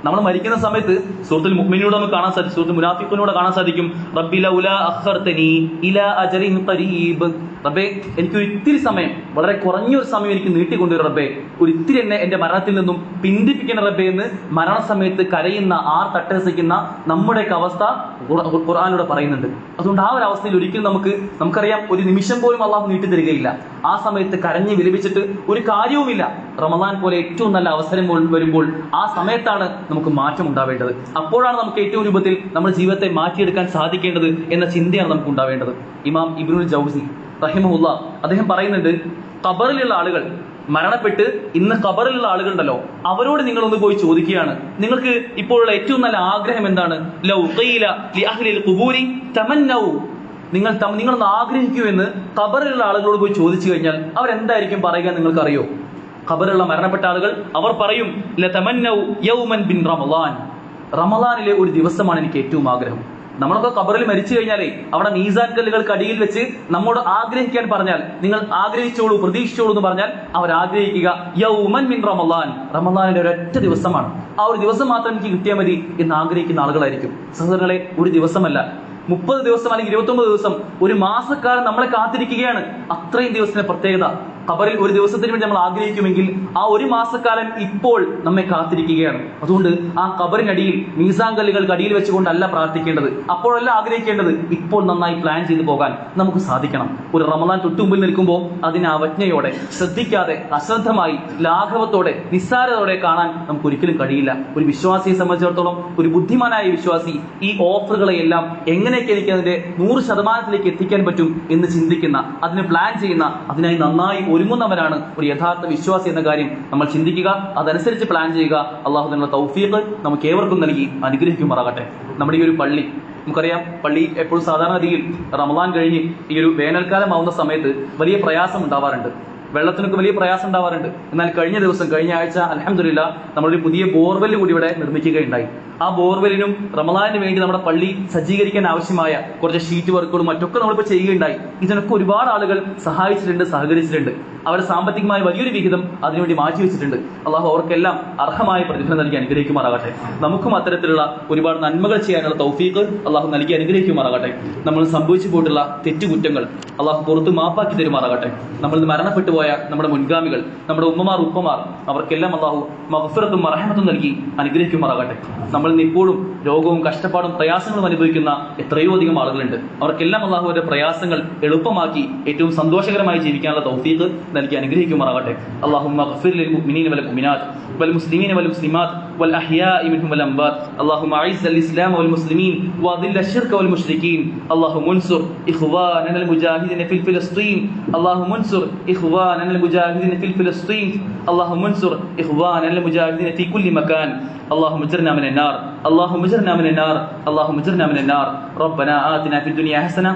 നമ്മൾ മരിക്കുന്ന സമയത്ത് സൂറത്തുൽ മുഅ്മിനൂടെ നമുക്ക് കാണാൻ സാധിക്കും, സൂറത്തുൽ മുനാഫിഖൂനൂടെ കാണാൻ സാധിക്കും, റബ്ബി ലൗലാ അഖർതനി ഇലാ അജലിൻ ഖരീബ്. റബ്ബേ, എനിക്ക് ഇത്തിരി സമയം, വളരെ കുറഞ്ഞൊരു സമയം എനിക്ക് നീട്ടിക്കൊണ്ടുവരും റബ്ബേ, ഒരു ഇത്തിരി എന്നെ എന്റെ മരണത്തിൽ നിന്നും പിന്തിപ്പിക്കണം റബ്ബേ എന്ന് മരണസമയത്ത് കരയുന്ന, തട്ടഹസിക്കുന്ന നമ്മുടെയൊക്കെ അവസ്ഥ ഖുർആനിലൂടെ പറയുന്നുണ്ട്. അതുകൊണ്ട് ആ ഒരു അവസ്ഥയിൽ ഒരിക്കലും നമുക്കറിയാം ഒരു നിമിഷം പോലും അള്ളാഹു നീട്ടി തരികയില്ല. ആ സമയത്ത് കരഞ്ഞ് വിലപിച്ചിട്ട് ഒരു കാര്യവുമില്ല. റമദാൻ പോലെ ഏറ്റവും നല്ല അവസരം വരുമ്പോൾ ആ സമയത്താണ് നമുക്ക് മാറ്റം ഉണ്ടാവേണ്ടത്. അപ്പോഴാണ് നമുക്ക് ഏറ്റവും രൂപത്തിൽ നമ്മുടെ ജീവിതത്തെ മാറ്റിയെടുക്കാൻ സാധിക്കേണ്ടത് എന്ന ചിന്തയാണ് നമുക്ക് ഉണ്ടാവേണ്ടത്. ഇമാം ഇബ്നുൽ ജൗസി റഹിമഹുല്ലാ അദ്ദേഹം പറയുന്നുണ്ട്, ഖബറിലുള്ള ആളുകൾ, മരണപ്പെട്ട് ഇന്ന് ഖബറിലുള്ള ആളുകളുണ്ടല്ലോ, അവരോട് നിങ്ങളൊന്ന് പോയി ചോദിക്കുകയാണ്, നിങ്ങൾക്ക് ഇപ്പോഴുള്ള ഏറ്റവും നല്ല ആഗ്രഹം എന്താണ്? ലൗ ഖീല ലി അഹ്ലിൽ ഖുബൂരി തമന്നൗ, നിങ്ങളൊന്ന് ആഗ്രഹിക്കൂ എന്ന് ഖബറിലുള്ള ആളുകളോട് പോയി ചോദിച്ചു കഴിഞ്ഞാൽ അവരെന്തായിരിക്കും പറയുക നിങ്ങൾക്കറിയോ? ഖബറിലുള്ള മരണപ്പെട്ട ആളുകൾ അവർ പറയും, ലതമന്നൗ യൗമൻ ബിൻ റമളാൻ, റമളാനിലെ ഒരു ദിവസമാണ് എനിക്ക് ഏറ്റവും ആഗ്രഹം. നമ്മളൊക്കെ ഖബറിൽ മരിച്ചു കഴിഞ്ഞാലേ അവിടെ മീസാൻ കല്ലുകൾക്ക് അടിയിൽ വെച്ച് നമ്മോട് ആഗ്രഹിക്കാൻ പറഞ്ഞാൽ, നിങ്ങൾ ആഗ്രഹിച്ചോളൂ, പ്രതീക്ഷിച്ചോളൂ എന്ന് പറഞ്ഞാൽ അവർ ആഗ്രഹിക്കുക യൗമൻ മിൻ റമളാൻ, റമളാനിലെ ഒരൊറ്റ ദിവസമാണ്, ആ ഒരു ദിവസം മാത്രം എനിക്ക് കിട്ടിയാൽ മതി എന്ന് ആഗ്രഹിക്കുന്ന ആളുകളായിരിക്കും. സഹോദരങ്ങളെ, ഒരു ദിവസമല്ല, 30 ദിവസം അല്ലെങ്കിൽ 29 ദിവസം, ഒരു മാസക്കാലം നമ്മളെ കാത്തിരിക്കുകയാണ്. അത്രയും ദിവസത്തിന്റെ പ്രത്യേകത. ഖബറിൽ ഒരു ദിവസത്തിന് വേണ്ടി നമ്മൾ ആഗ്രഹിക്കുമെങ്കിൽ ആ ഒരു മാസക്കാലം ഇപ്പോൾ നമ്മെ കാത്തിരിക്കുകയാണ്. അതുകൊണ്ട് ആ ഖബറിനടിയിൽ മീസാൻ കല്ലുകൾക്ക് അടിയിൽ വെച്ചുകൊണ്ടല്ല പ്രാർത്ഥിക്കേണ്ടത്, അപ്പോഴല്ല ആഗ്രഹിക്കേണ്ടത്, ഇപ്പോൾ നന്നായി പ്ലാൻ ചെയ്തു പോകാൻ നമുക്ക് സാധിക്കണം. ഒരു റമദാൻ തൊട്ടുമുമ്പിൽ നിൽക്കുമ്പോൾ അതിനെ അവജ്ഞയോടെ, ശ്രദ്ധിക്കാതെ, അശ്രദ്ധമായി, ലാഘവത്തോടെ, നിസ്സാരതയോടെ കാണാൻ നമുക്ക് ഒരിക്കലും കഴിയില്ല. ഒരു വിശ്വാസിയെ സംബന്ധിച്ചിടത്തോളം, ഒരു ബുദ്ധിമാനായ വിശ്വാസി ഈ ഓഫറുകളെയെല്ലാം എങ്ങനെയൊക്കെ എനിക്ക് അതിന്റെ 100% എത്തിക്കാൻ പറ്റും എന്ന് ചിന്തിക്കുന്ന, അതിന് പ്ലാൻ ചെയ്യുന്ന, അതിനായി നന്നായി ഒരുങ്ങുന്നവരാണ് ഒരു യഥാർത്ഥ വിശ്വാസി എന്ന കാര്യം നമ്മൾ ചിന്തിക്കുക. അതനുസരിച്ച് പ്ലാൻ ചെയ്യുക. അള്ളാഹു നിങ്ങളുടെ തൗഫീഖ് നമുക്ക് ഏവർക്കും നൽകി അനുഗ്രഹിക്കുമാറാകട്ടെ. നമ്മുടെ ഈ ഒരു പള്ളി, നമുക്കറിയാം, പള്ളി എപ്പോഴും സാധാരണ രീതിയിൽ റമദാൻ കഴിഞ്ഞ് ഈ ഒരു വേനൽക്കാലം ആവുന്ന സമയത്ത് വലിയ പ്രയാസം ഉണ്ടാവാറുണ്ട്. വെള്ളത്തിനൊക്കെ വലിയ പ്രയാസം ഉണ്ടാവാറുണ്ട്. എന്നാൽ കഴിഞ്ഞ ആഴ്ച അൽഹംദുലില്ലാ നമ്മളൊരു പുതിയ ബോർവെൽ കൂടി ഇവിടെ നിർമ്മിക്കുകയുണ്ടായി. ആ ബോർവെല്ലിനും റമദാനിന് വേണ്ടി നമ്മുടെ പള്ളി സജ്ജീകരിക്കാൻ ആവശ്യമായ കുറച്ച് ഷീറ്റ് വർക്കുകളും മറ്റൊക്കെ നമ്മളിപ്പോൾ ചെയ്യുകയുണ്ടായി. ഇതിനൊക്കെ ഒരുപാട് ആളുകൾ സഹായിച്ചിട്ടുണ്ട്, സഹകരിച്ചിട്ടുണ്ട്. അവർ സാമ്പത്തികമായ വലിയൊരു വിഹിതം അതിനുവേണ്ടി മാറ്റിവെച്ചിട്ടുണ്ട്. അള്ളാഹു അവർക്കെല്ലാം അർഹമായ പ്രതിഫലം നൽകി അനുഗ്രഹിക്കുമാറാകട്ടെ. നമുക്കും അത്തരത്തിലുള്ള ഒരുപാട് നന്മകൾ ചെയ്യാനുള്ള തൗഫീഖ് അള്ളാഹു നൽകി അനുഗ്രഹിക്കുമാറാകട്ടെ. നമ്മൾ സംഭവിച്ചു പോയിട്ടുള്ള തെറ്റുകുറ്റങ്ങൾ അള്ളാഹു പുറത്ത് മാപ്പാക്കി തരുമാറാകട്ടെ. നമ്മൾ മരണപ്പെട്ടു പോയ നമ്മുടെ മുൻഗാമികൾ, നമ്മുടെ ഉപ്പമാർ അവർക്കെല്ലാം അള്ളാഹു മഗ്ഫിറത്തും റഹ്മത്തും നൽകി അനുഗ്രഹിക്കുമാറാകട്ടെ. നമ്മളിൽ ഇപ്പോഴും രോഗവും കഷ്ടപ്പാടും പ്രയാസങ്ങളും അനുഭവിക്കുന്ന എത്രയോ അധികം ആളുകളുണ്ട്. അവർക്കെല്ലാം അള്ളാഹുവിന്റെ പ്രയാസങ്ങൾ എളുപ്പമാക്കി ഏറ്റവും സന്തോഷകരമായി ജീവിക്കാനുള്ള തൗഫീഖ് നൽകി അനുഗ്രഹിക്കുമാറാകട്ടെ. അല്ലാഹുമ്മ ഗ്ഫിർ ലിൽ മുഅ്മിനീന വൽ മുഅ്മിനാത്ത് വൽ മുസ്ലിമീന വൽ മുസ്ലിമാത്ത് വൽ അഹ്യാഇ മിൻഹും വൽ അംവാത്ത്. അല്ലാഹുമ്മ അഇസ്സൽ ഇസ്ലാമ വൽ മുസ്ലിമീൻ വഅദില്ല അശ്ശിർക വൽ മുശ്രികീൻ. അല്ലാഹുമ്മ ഉൻസുർ ഇഖ്വാനനൽ മുജാഹിദീന ഫിൽ ഫിലസ്തീൻ. അല്ലാഹുമ്മ ഉൻസുർ ഇഖ്വാനനൽ മുജാഹിദീന ഫിൽ ഫിലസ്തീൻ. അല്ലാഹുമ്മ ഉൻസുർ ഇഖ്വാനനൽ മുജാഹിദീന ഫി കുല്ലി മകാൻ. اللهم اجرنا من النار اللهم اجرنا من النار اللهم اجرنا من النار. ربنا آتنا في الدنيا حسنة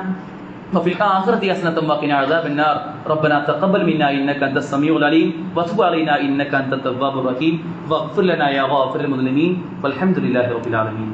وفي الآخرة حسنة وقنا عذاب النار. ربنا تقبل منا إنك أنت السميع العليم وتب علينا إنك أنت التواب الرحيم واغفر لنا يا غافر المذنبين والحمد لله رب العالمين.